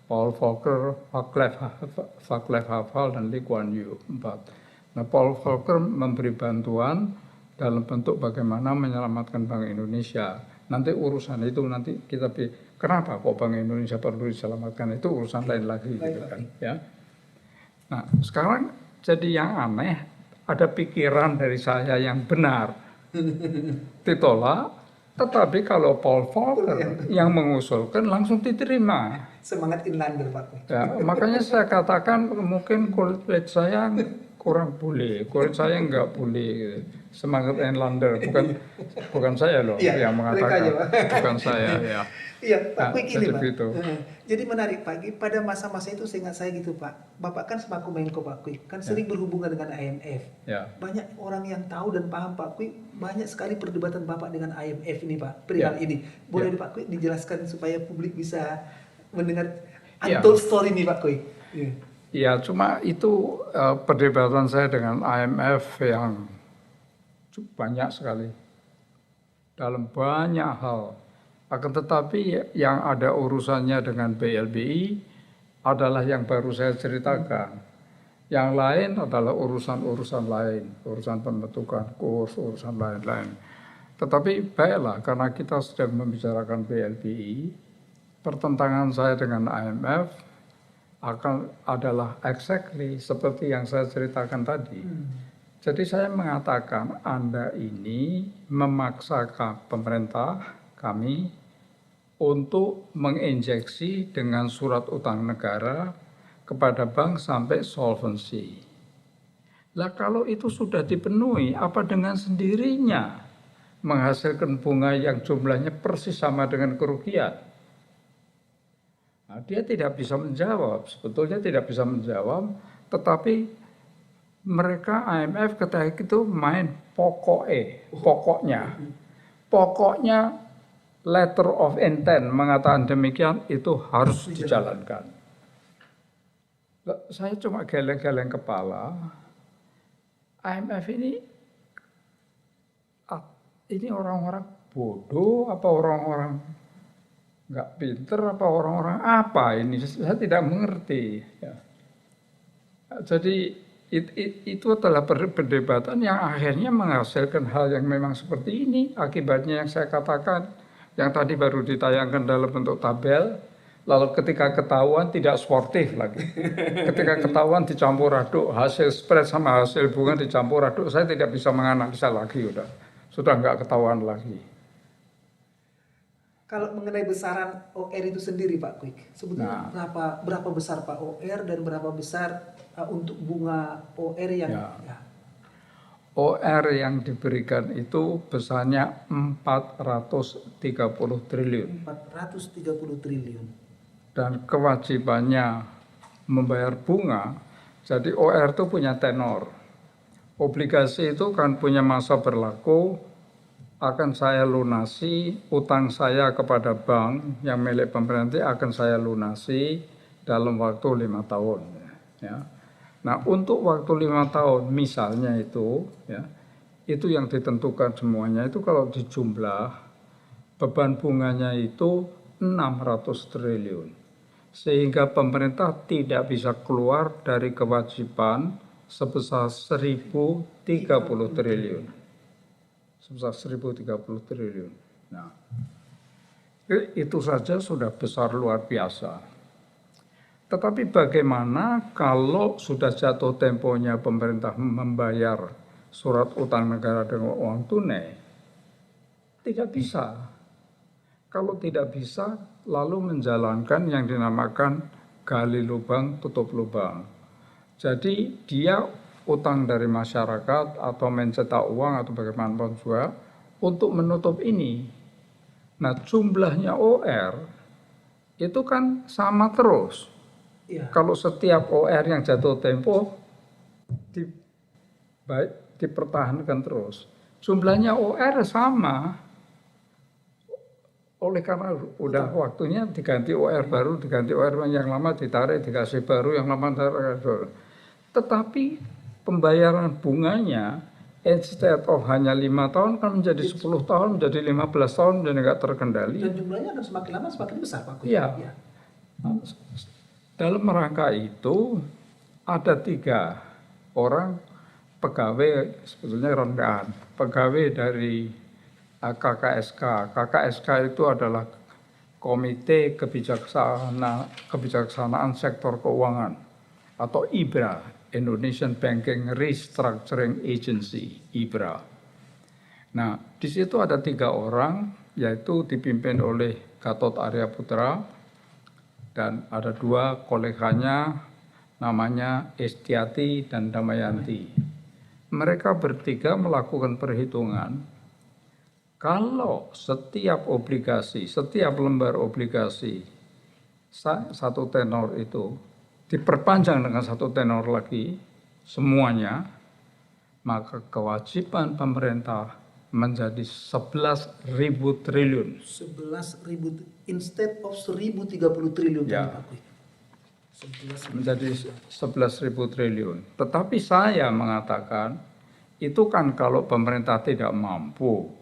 Paul Volcker, Václav Havel, dan Lee Kuan Yew, 4. Nah, Paul Volcker memberi bantuan dalam bentuk bagaimana menyelamatkan Bank Indonesia. Nanti urusan itu nanti kita kenapa kok Bank Indonesia perlu diselamatkan, itu urusan lain lagi gitu kan ya. Nah, sekarang jadi yang aneh, ada pikiran dari saya yang benar ditolak, tetapi kalau Paul Volcker yang mengusulkan langsung diterima. Semangat inlander Pak Kwik. Ya, makanya saya katakan mungkin kulit saya kurang boleh, kulit saya nggak boleh gitu. Semangat inlander, bukan saya loh yang mengatakan, bukan saya ya. Iya, Pak Kwik ini Pak. Begitu. Jadi menarik Pak, pada masa-masa itu seingat saya gitu Pak, Bapak kan selaku Menko Pak Kwik, kan sering berhubungan dengan IMF. Ya. Banyak orang yang tahu dan paham Pak Kwik, banyak sekali perdebatan Bapak dengan IMF ini Pak, perihal ini. Boleh Pak Kwik dijelaskan supaya publik bisa mendengar untold story ini Pak Kwik? Ya, cuma itu perdebatan saya dengan IMF yang banyak sekali dalam banyak hal. Akan tetapi yang ada urusannya dengan BLBI adalah yang baru saya ceritakan. Yang lain adalah urusan-urusan lain, urusan pembentukan kurs, urusan lain-lain. Tetapi baiklah, karena kita sedang membicarakan BLBI, pertentangan saya dengan IMF adalah exactly seperti yang saya ceritakan tadi. Jadi saya mengatakan Anda ini memaksakan pemerintah kami untuk menginjeksi dengan surat utang negara kepada bank sampai solvency. Lah kalau itu sudah dipenuhi, apa dengan sendirinya menghasilkan bunga yang jumlahnya persis sama dengan kerugian? Nah, dia tidak bisa menjawab, sebetulnya tidak bisa menjawab, tetapi mereka IMF ketika itu main pokoknya letter of intent mengatakan demikian, itu harus dijalankan. Saya cuma geleng-geleng kepala, IMF ini orang-orang bodoh apa orang-orang nggak pinter apa orang-orang apa ini, saya tidak mengerti ya. Jadi itu adalah perdebatan yang akhirnya menghasilkan hal yang memang seperti ini. Akibatnya yang saya katakan, yang tadi baru ditayangkan dalam bentuk tabel, lalu ketika ketahuan tidak sportif lagi. Ketika ketahuan dicampur aduk, hasil spread sama hasil bunga dicampur aduk, saya tidak bisa menganalisa lagi, sudah nggak ketahuan lagi. Kalau mengenai besaran OR itu sendiri Pak Kwik, sebetulnya berapa besar Pak OR dan berapa besar untuk bunga OR yang OR yang diberikan itu besarnya 430 triliun. 430 triliun. Dan kewajibannya membayar bunga, jadi OR itu punya tenor. Obligasi itu kan punya masa berlaku, akan saya lunasi, utang saya kepada bank yang milik pemerintah akan saya lunasi dalam waktu 5 tahun. Ya. Nah, untuk waktu 5 tahun misalnya itu yang ditentukan semuanya itu kalau dijumlah beban bunganya itu 600 triliun. Sehingga pemerintah tidak bisa keluar dari kewajiban sebesar 1030 triliun. Sebesar 1030 triliun. Nah, itu saja sudah besar luar biasa. Tetapi bagaimana kalau sudah jatuh temponya pemerintah membayar surat utang negara dengan uang tunai? Tidak bisa. Kalau tidak bisa, lalu menjalankan yang dinamakan gali lubang, tutup lubang. Jadi dia utang dari masyarakat atau mencetak uang atau bagaimanapun juga untuk menutup ini. Nah, jumlahnya OR itu kan sama terus. Kalau setiap OR yang jatuh tempo dipertahankan terus, jumlahnya OR sama. Oleh karena udah waktunya diganti OR baru, diganti OR yang lama ditarik, dikasih baru, yang lama ditarik baru. Tetapi pembayaran bunganya instead of hanya 5 tahun kan menjadi 10 tahun, menjadi 15 tahun dan nggak terkendali. Dan jumlahnya akan semakin lama semakin besar Pak. Iya. Dalam rangka itu ada 3 orang pegawai sebetulnya rendahan. Pegawai dari KKSK. KKSK itu adalah Komite Kebijaksanaan Sektor Keuangan atau IBRA, Indonesian Banking Restructuring Agency, IBRA. Nah, di situ ada 3 orang, yaitu dipimpin oleh Gatot Arya Putra dan ada 2 koleganya namanya Estiati dan Damayanti. Mereka bertiga melakukan perhitungan kalau setiap obligasi, setiap lembar obligasi 1 tenor itu diperpanjang dengan 1 tenor lagi semuanya, maka kewajiban pemerintah menjadi 11.000 triliun. 11.000 instead of 1.030 triliun Ya. tadi Pak Kui. 11.000. Menjadi 11.000 triliun. Tetapi saya mengatakan itu kan kalau pemerintah tidak mampu.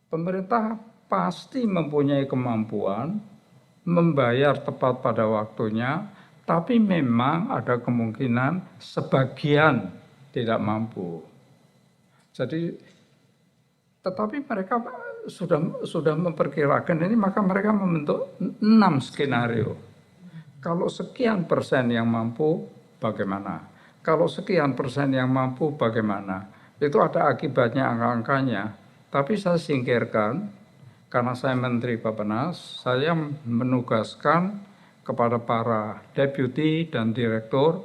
Pemerintah pasti mempunyai kemampuan membayar tepat pada waktunya, tapi memang ada kemungkinan sebagian tidak mampu. Jadi, tetapi mereka sudah memperkirakan ini, maka mereka membentuk 6 skenario. Kalau sekian persen yang mampu, bagaimana? Kalau sekian persen yang mampu, bagaimana? Itu ada akibatnya, angka-angkanya. Tapi saya singkirkan, karena saya Menteri Bappenas, saya menugaskan kepada para deputi dan direktur,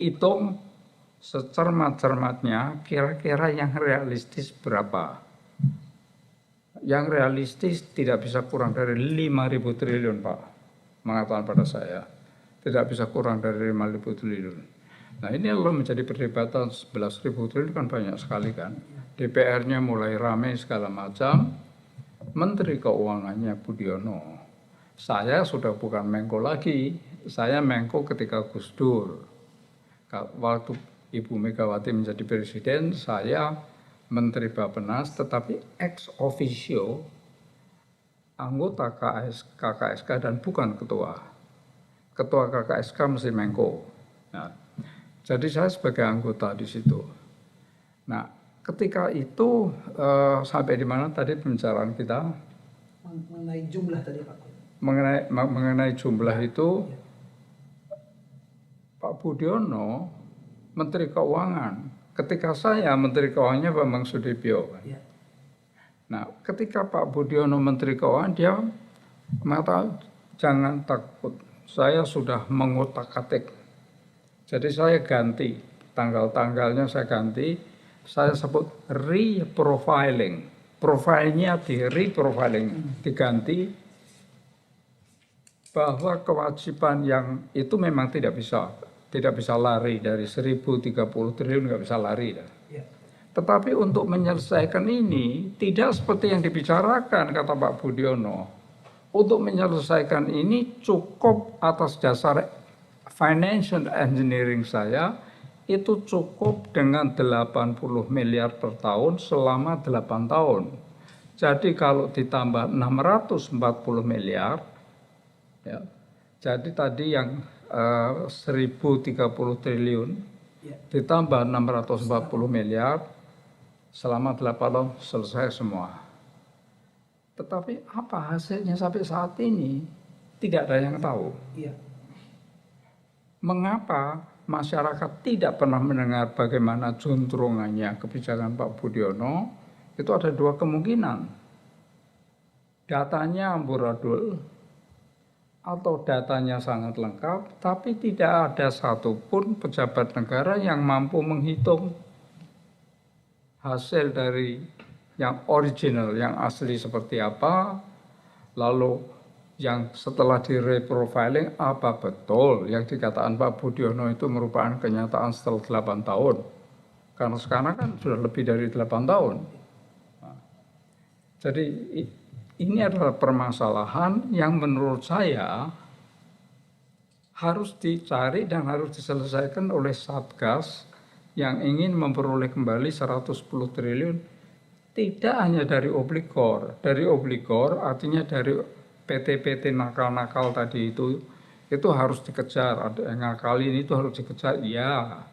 hitung secermat-cermatnya kira-kira yang realistis berapa. Yang realistis tidak bisa kurang dari 5.000 triliun, Pak. Mengatakan pada saya, tidak bisa kurang dari 5.000 triliun. Nah, ini kalau menjadi perdebatan 11.000 triliun kan banyak sekali kan. DPR-nya mulai ramai segala macam. Menteri Keuangannya Budiono. Saya sudah bukan Menko lagi. Saya Menko ketika Gus Dur. Waktu Ibu Megawati menjadi presiden, saya Menteri Bappenas, tetapi ex officio anggota KKSK dan bukan ketua. Ketua KKSK mesti Menko. Nah, jadi saya sebagai anggota di situ. Nah, ketika itu sampai di mana tadi pembicaraan kita? Mengenai jumlah tadi Pak. Mengenai jumlah itu, Pak Budiono Menteri Keuangan. Ketika saya Menteri Keuangannya Bambang Sudibyo. Ya. Nah, ketika Pak Budiono Menteri Keuangan, dia mengatakan jangan takut, saya sudah mengotak-atik. Jadi saya ganti tanggal-tanggalnya, saya ganti. Saya sebut reprofiling. Profilnya di reprofiling, diganti bahwa kewajiban yang itu memang tidak bisa lari dari 1.030 triliun, nggak bisa lari. Ya. Tetapi untuk menyelesaikan ini tidak seperti yang dibicarakan kata Pak Budiono. Untuk menyelesaikan ini cukup atas dasar financial engineering saya, itu cukup dengan 80 miliar per tahun selama 8 tahun. Jadi kalau ditambah 640 miliar, ya, jadi tadi yang 1.030 triliun, Ya. ditambah 640 miliar, selama 8 tahun selesai semua. Tetapi apa hasilnya sampai saat ini? Tidak ada yang tahu. Ya. Mengapa masyarakat tidak pernah mendengar bagaimana juntrungannya kebijakan Pak Budiono? Itu ada 2 kemungkinan. Datanya amburadul atau datanya sangat lengkap, tapi tidak ada satupun pejabat negara yang mampu menghitung hasil dari yang original, yang asli seperti apa, lalu yang setelah di reprofiling apa betul yang dikatakan Pak Budiono itu merupakan kenyataan setelah 8 tahun. Karena sekarang kan sudah lebih dari 8 tahun. Nah, jadi ini adalah permasalahan yang menurut saya harus dicari dan harus diselesaikan oleh Satgas yang ingin memperoleh kembali 110 triliun tidak hanya dari obligor. Dari obligor artinya dari PT-PT nakal-nakal tadi itu harus dikejar. Ada yang ngakali ini itu harus dikejar, ya.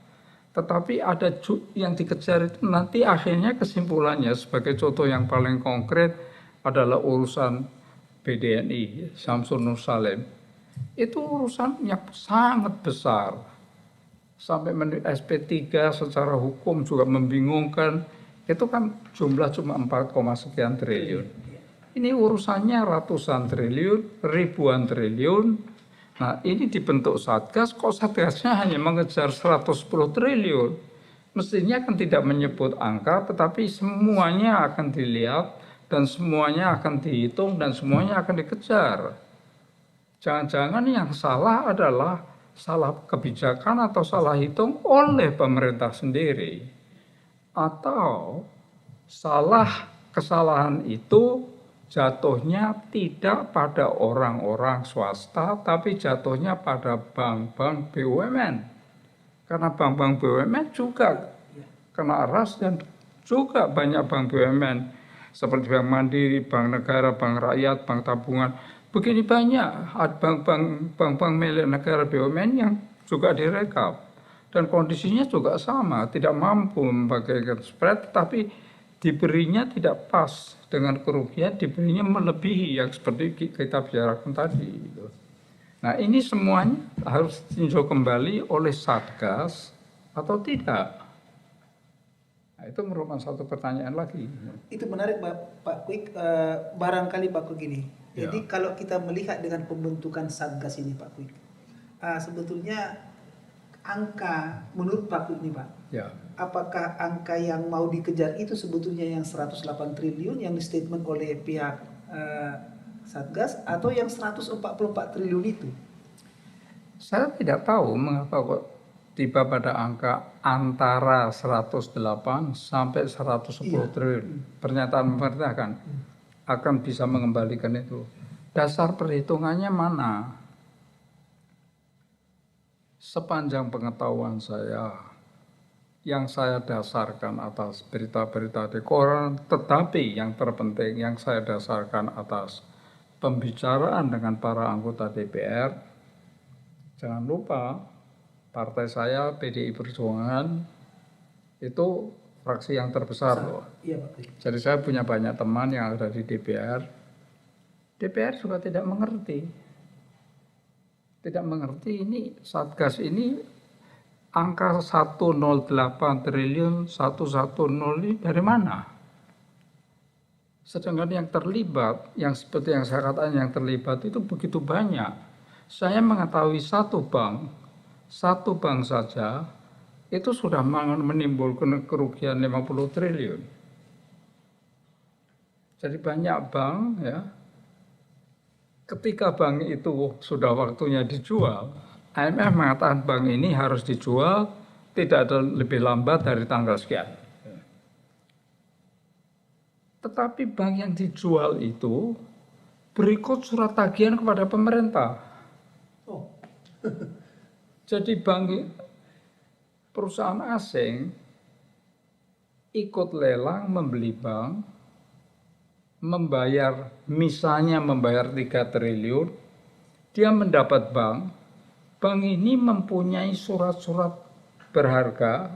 Tetapi ada yang dikejar itu nanti akhirnya kesimpulannya sebagai contoh yang paling konkret adalah urusan BDNI, Syamsul Nur Salim. Itu urusan yang sangat besar. Sampai SP3 secara hukum juga membingungkan. Itu kan jumlah cuma 4, sekian triliun. Ini urusannya ratusan triliun, ribuan triliun. Nah ini dibentuk Satgas, kok Satgasnya hanya mengejar 110 triliun. Mestinya kan tidak menyebut angka, tetapi semuanya akan dilihat dan semuanya akan dihitung dan semuanya akan dikejar. Jangan-jangan yang salah adalah salah kebijakan atau salah hitung oleh pemerintah sendiri. Atau kesalahan itu jatuhnya tidak pada orang-orang swasta, tapi jatuhnya pada bank-bank BUMN. Karena bank-bank BUMN juga kena ras dan juga banyak bank BUMN seperti Bank Mandiri, Bank Negara, Bank Rakyat, Bank Tabungan. Begini banyak bank-bank milik negara BUMN yang juga direkap. Dan kondisinya juga sama, tidak mampu membagaikan spread, tapi diberinya tidak pas dengan kerugian, diberinya melebihi yang seperti kita bicarakan tadi. Nah ini semuanya harus ditinjau kembali oleh Satgas atau tidak. Nah, itu merupakan satu pertanyaan lagi. Itu menarik Pak Quick, barangkali Pak Quick gini. Jadi kalau kita melihat dengan pembentukan Satgas ini Pak Quick, sebetulnya angka menurut Pak Quick nih Pak, apakah angka yang mau dikejar itu sebetulnya yang 108 triliun yang di statement oleh pihak Satgas atau yang 144 triliun itu? Saya tidak tahu mengapa kok tiba pada angka antara 108 sampai 110 triliun. Pernyataan pemerintah kan akan bisa mengembalikan itu. Dasar perhitungannya mana? Sepanjang pengetahuan saya, yang saya dasarkan atas berita-berita di koran, tetapi yang terpenting yang saya dasarkan atas pembicaraan dengan para anggota DPR. Jangan lupa, partai saya PDI Perjuangan itu fraksi yang terbesar loh. Jadi saya punya banyak teman yang ada di DPR. DPR juga tidak mengerti. Tidak mengerti ini Satgas ini angka 108 triliun 110 ini dari mana? Sedangkan yang terlibat, yang seperti yang saya katakan yang terlibat itu begitu banyak. Saya mengetahui satu bank saja itu sudah menimbulkan kerugian 50 triliun. Jadi banyak bank ya. Ketika bank itu sudah waktunya dijual, IMF mengatakan bank ini harus dijual tidak ada lebih lambat dari tanggal sekian. Tetapi bank yang dijual itu berikut surat tagihan kepada pemerintah. Jadi perusahaan asing ikut lelang membeli bank, misalnya membayar 3 triliun, dia mendapat bank ini mempunyai surat-surat berharga,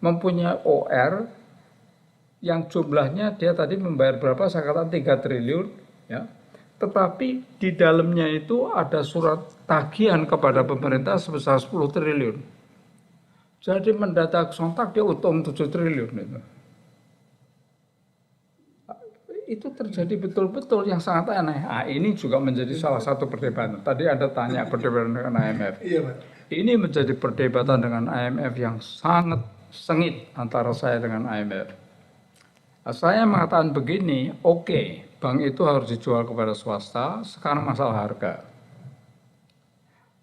mempunyai OR, yang jumlahnya dia tadi membayar berapa, saya katakan 3 triliun, ya. Tetapi di dalamnya itu ada surat tagihan kepada pemerintah sebesar 10 triliun. Jadi mendadak sontak dia utang 7 triliun itu. Itu terjadi betul-betul yang sangat aneh. Ini juga menjadi salah satu perdebatan. Tadi ada tanya perdebatan dengan IMF. Ini menjadi perdebatan dengan IMF yang sangat sengit antara saya dengan IMF. Saya mengatakan begini, oke, bank itu harus dijual kepada swasta, sekarang masalah harga.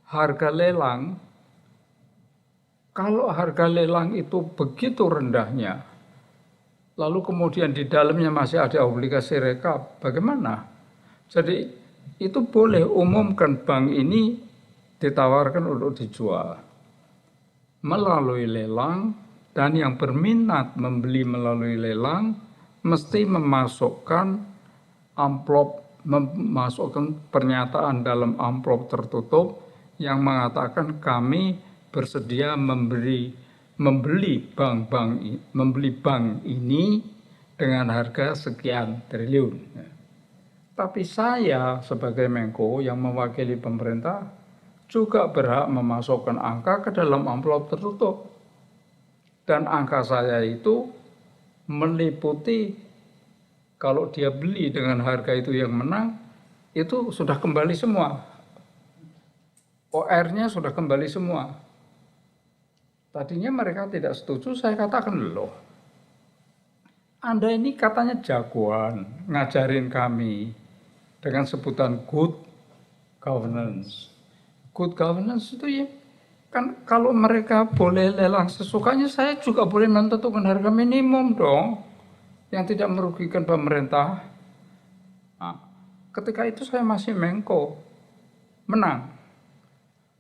Harga lelang, kalau harga lelang itu begitu rendahnya, lalu kemudian di dalamnya masih ada obligasi rekap, bagaimana? Jadi itu boleh umumkan bank ini ditawarkan untuk dijual melalui lelang, dan yang berminat membeli melalui lelang mesti memasukkan pernyataan dalam amplop tertutup yang mengatakan kami bersedia memberi membeli bank ini dengan harga sekian triliun. Tapi saya sebagai Menko yang mewakili pemerintah juga berhak memasukkan angka ke dalam amplop tertutup. Dan angka saya itu meliputi kalau dia beli dengan harga itu yang menang, itu sudah kembali semua. OR-nya sudah kembali semua. Tadinya mereka tidak setuju, saya katakan loh. Anda ini katanya jagoan, ngajarin kami dengan sebutan good governance. Good governance itu ya, kan kalau mereka boleh lelang sesukanya, saya juga boleh menentukan harga minimum dong, yang tidak merugikan pemerintah. Nah, ketika itu saya masih Menko, menang.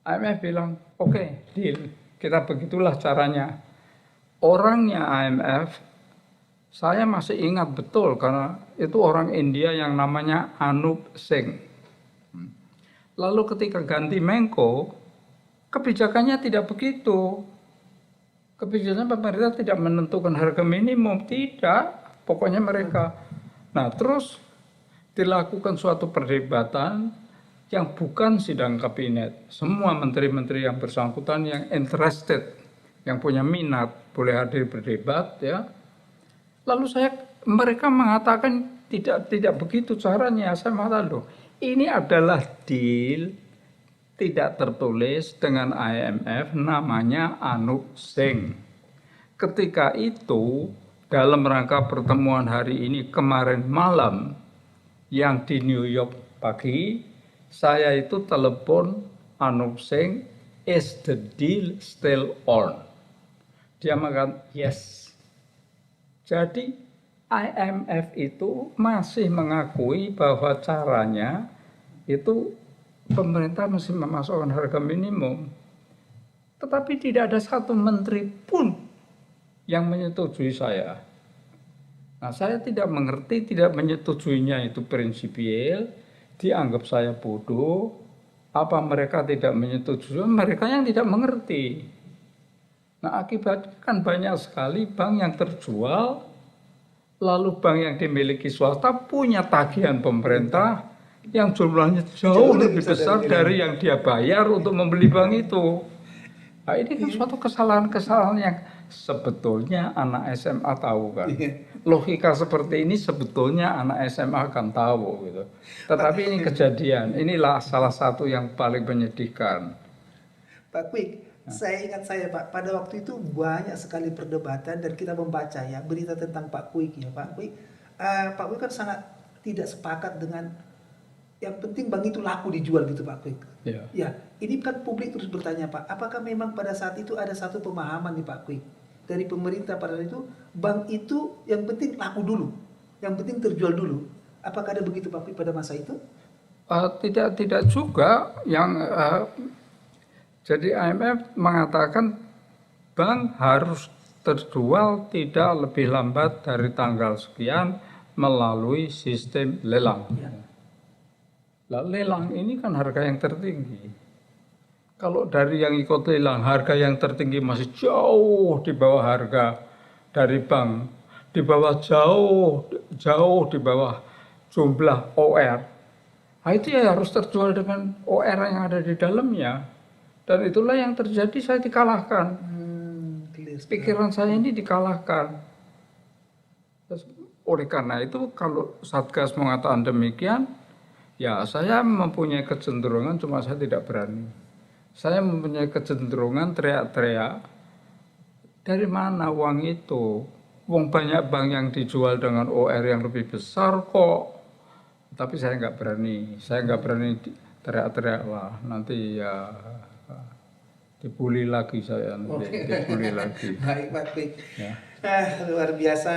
IMF bilang, oke, deal, kita begitulah caranya. Orangnya IMF, saya masih ingat betul karena itu orang India yang namanya Anup Singh. Lalu ketika ganti Menko, kebijakannya tidak begitu. Kebijakan pemerintah tidak menentukan harga minimum, tidak. Pokoknya mereka. Nah, terus dilakukan suatu perdebatan yang bukan sidang kabinet. Semua menteri-menteri yang bersangkutan yang interested, yang punya minat boleh hadir berdebat ya. Lalu mereka mengatakan tidak begitu caranya. Saya mengatakan loh, ini adalah deal tidak tertulis dengan IMF namanya Anup Singh. Ketika itu dalam rangka pertemuan hari ini kemarin malam yang di New York pagi, saya itu telepon Anup Singh, is the deal still on? Dia mengatakan yes. Jadi IMF itu masih mengakui bahwa caranya itu pemerintah mesti memasukkan harga minimum. Tetapi tidak ada satu menteri pun yang menyetujui saya. Nah, saya tidak mengerti, tidak menyetujuinya itu prinsipial, dianggap saya bodoh, apa mereka tidak menyetujui, mereka yang tidak mengerti. Nah, akibatnya kan banyak sekali bank yang terjual, lalu bank yang dimiliki swasta punya tagihan pemerintah yang jumlahnya jauh lebih besar dari yang dia bayar untuk membeli bank itu. Nah, ini kan suatu kesalahan-kesalahan yang sebetulnya anak SMA tahu kan. Logika seperti ini sebetulnya anak SMA akan tahu gitu. Tetapi ini kejadian, inilah salah satu yang paling menyedihkan. Pak Kwik, saya ingat Pak, pada waktu itu banyak sekali perdebatan dan kita membaca ya berita tentang Pak Kwik ya Pak Kwik. Pak Kwik kan sangat tidak sepakat dengan yang penting bank itu laku dijual gitu Pak Kwik. Ya. Ya, ini kan publik terus bertanya Pak, apakah memang pada saat itu ada satu pemahaman nih Pak Kwik dari pemerintah pada saat itu bank itu yang penting laku dulu, yang penting terjual dulu. Apakah ada begitu Pak Kwik pada masa itu? Tidak juga yang jadi IMF mengatakan bank harus terjual tidak lebih lambat dari tanggal sekian melalui sistem lelang. Ya. Nah, lelang ini kan harga yang tertinggi. Kalau dari yang ikut lelang harga yang tertinggi masih jauh di bawah harga dari bank, di bawah jauh di bawah jumlah OR. Nah, itu ya harus terjual dengan OR yang ada di dalamnya. Dan itulah yang terjadi, saya dikalahkan. Pikiran saya ini dikalahkan. Terus, oleh karena itu kalau Satgas mengatakan demikian, ya saya mempunyai kecenderungan, cuma saya tidak berani. Saya mempunyai kecenderungan teriak-teriak, dari mana uang itu? Uang banyak bank yang dijual dengan OR yang lebih besar kok. Tapi saya nggak berani teriak-teriak, wah nanti ya dibully lagi saya nanti. Dibully lagi. Baik Pak Kwik. Ya. Luar biasa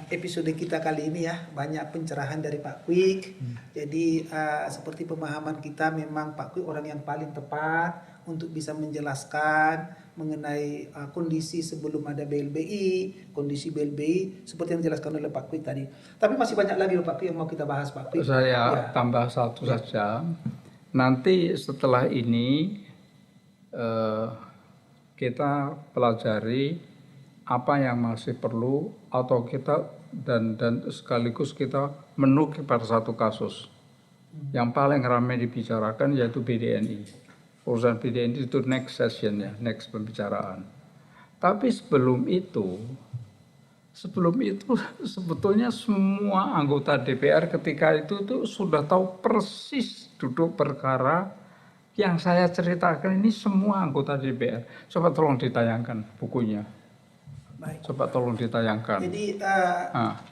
episode kita kali ini ya, banyak pencerahan dari Pak Kwik. Jadi seperti pemahaman kita memang Pak Kwik orang yang paling tepat untuk bisa menjelaskan mengenai kondisi sebelum ada BLBI, kondisi BLBI seperti yang dijelaskan oleh Pak Kwik tadi. Tapi masih banyak lagi Pak Kwik yang mau kita bahas Pak Kwik. Saya tambah satu saja. Nanti setelah ini kita pelajari apa yang masih perlu atau kita dan sekaligus kita menukik pada satu kasus. Yang paling ramai dibicarakan yaitu BDNI. Urusan BDNI itu next session ya, next pembicaraan. Tapi sebelum itu sebetulnya semua anggota DPR ketika itu tuh sudah tahu persis duduk perkara yang saya ceritakan ini, semua anggota DPR. Coba tolong ditayangkan bukunya. Baik. Coba tolong ditayangkan. Jadi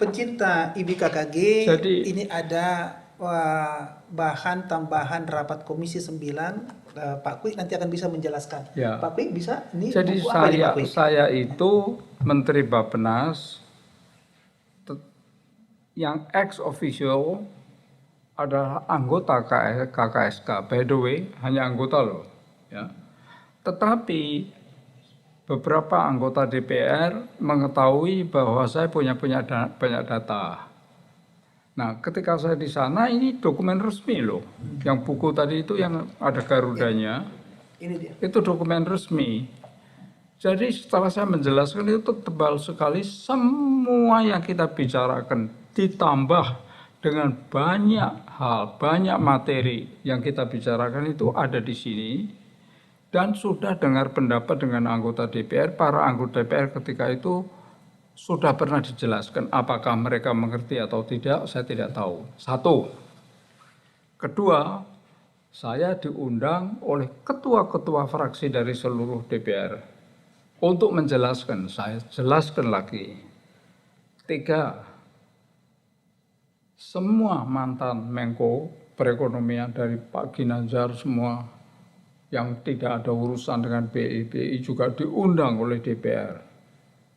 pencinta IBKKG, ini ada bahan tambahan rapat Komisi 9. Pak Kwik nanti akan bisa menjelaskan. Ya. Pak Kwik bisa? Ini jadi buku apa ini, Pak Kwik? saya itu Menteri Bappenas yang ex officio adalah anggota KKSK. By the way, hanya anggota loh. Ya. Tetapi beberapa anggota DPR mengetahui bahwa saya punya banyak data. Nah, ketika saya di sana ini dokumen resmi loh. Yang buku tadi itu yang ada Garudanya. Ini dia. Itu dokumen resmi. Jadi setelah saya menjelaskan itu tebal sekali, semua yang kita bicarakan ditambah dengan banyak hal, banyak materi yang kita bicarakan itu ada di sini. Dan sudah dengar pendapat dengan anggota DPR, para anggota DPR ketika itu sudah pernah dijelaskan. Apakah mereka mengerti atau tidak, saya tidak tahu. Satu. Kedua, saya diundang oleh ketua-ketua fraksi dari seluruh DPR untuk menjelaskan. Saya jelaskan lagi. Tiga, semua mantan Menko perekonomian dari Pak Ginanjar semua yang tidak ada urusan dengan BI juga diundang oleh DPR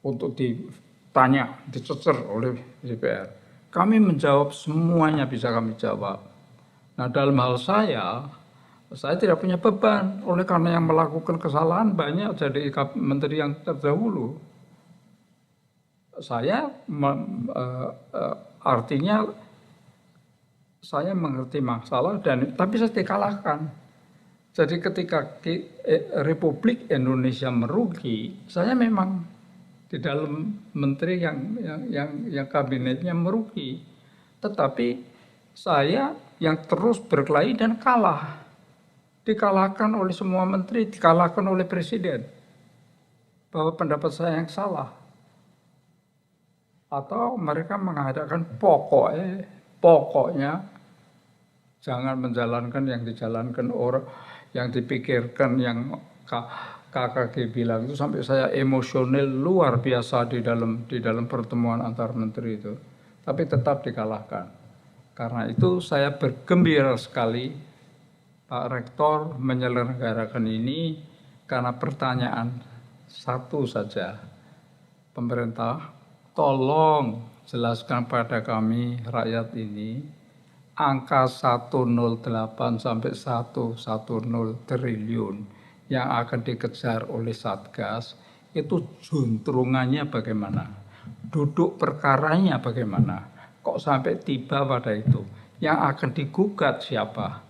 untuk ditanya, dicecer oleh DPR. Kami menjawab semuanya bisa kami jawab. Nah, dalam hal saya tidak punya beban oleh karena yang melakukan kesalahan banyak jadi menteri yang terdahulu. Saya artinya saya mengerti masalah tapi saya dikalahkan. Jadi ketika Republik Indonesia merugi, saya memang di dalam menteri yang kabinetnya merugi. Tetapi saya yang terus berkelahi dan kalah. Dikalahkan oleh semua menteri, dikalahkan oleh presiden. Bahwa pendapat saya yang salah. Atau mereka mengadakan pokoknya jangan menjalankan yang dijalankan orang, yang dipikirkan yang KKG bilang itu, sampai saya emosional luar biasa di dalam pertemuan antar menteri itu. Tapi tetap dikalahkan. Karena itu saya bergembira sekali Pak Rektor menyelenggarakan ini karena pertanyaan satu saja. Pemerintah, tolong jelaskan pada kami rakyat ini angka 108 sampai 110 triliun yang akan dikejar oleh Satgas itu juntrungannya bagaimana? Duduk perkaranya bagaimana? Kok sampai tiba pada itu? Yang akan digugat siapa?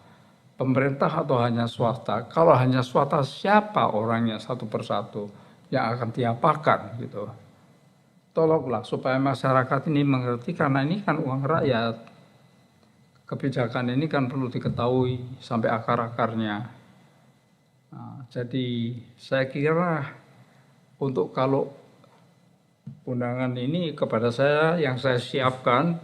Pemerintah atau hanya swasta? Kalau hanya swasta, siapa orangnya satu persatu yang akan diapakan gitu? Tolonglah supaya masyarakat ini mengerti, karena ini kan uang rakyat. Kebijakan ini kan perlu diketahui sampai akar-akarnya. Nah, jadi saya kira untuk kalau undangan ini kepada saya, yang saya siapkan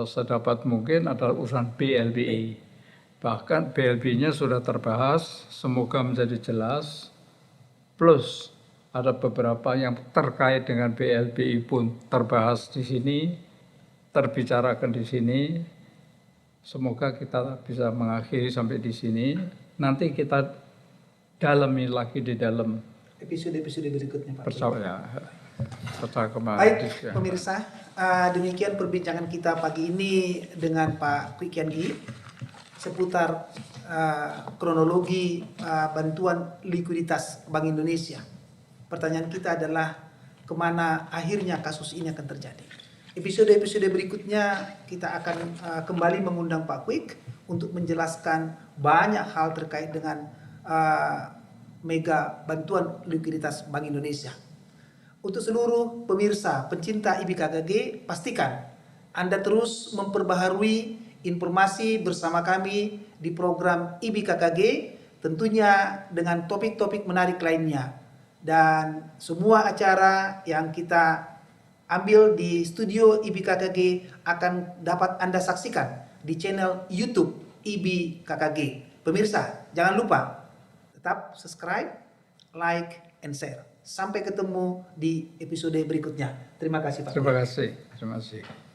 sedapat mungkin adalah urusan BLBI. Bahkan BLBI-nya sudah terbahas, semoga menjadi jelas. Plus ada beberapa yang terkait dengan BLBI pun terbahas di sini, terbicarakan di sini. Semoga kita bisa mengakhiri sampai di sini. Nanti kita dalami lagi di dalam episode-episode berikutnya, Pak. Baik, pemirsa, demikian perbincangan kita pagi ini dengan Pak Kwik Kian Gi seputar kronologi bantuan likuiditas Bank Indonesia. Pertanyaan kita adalah kemana akhirnya kasus ini akan terjadi. Episode-episode berikutnya kita akan kembali mengundang Pak Kwik untuk menjelaskan banyak hal terkait dengan mega bantuan likuiditas Bank Indonesia. Untuk seluruh pemirsa pencinta IBKKG, pastikan Anda terus memperbaharui informasi bersama kami di program IBKKG, tentunya dengan topik-topik menarik lainnya. Dan semua acara yang kita ambil di studio IBKKG akan dapat Anda saksikan di channel YouTube IBKKG. Pemirsa, jangan lupa tetap subscribe, like, and share. Sampai ketemu di episode berikutnya. Terima kasih Pak. Terima kasih.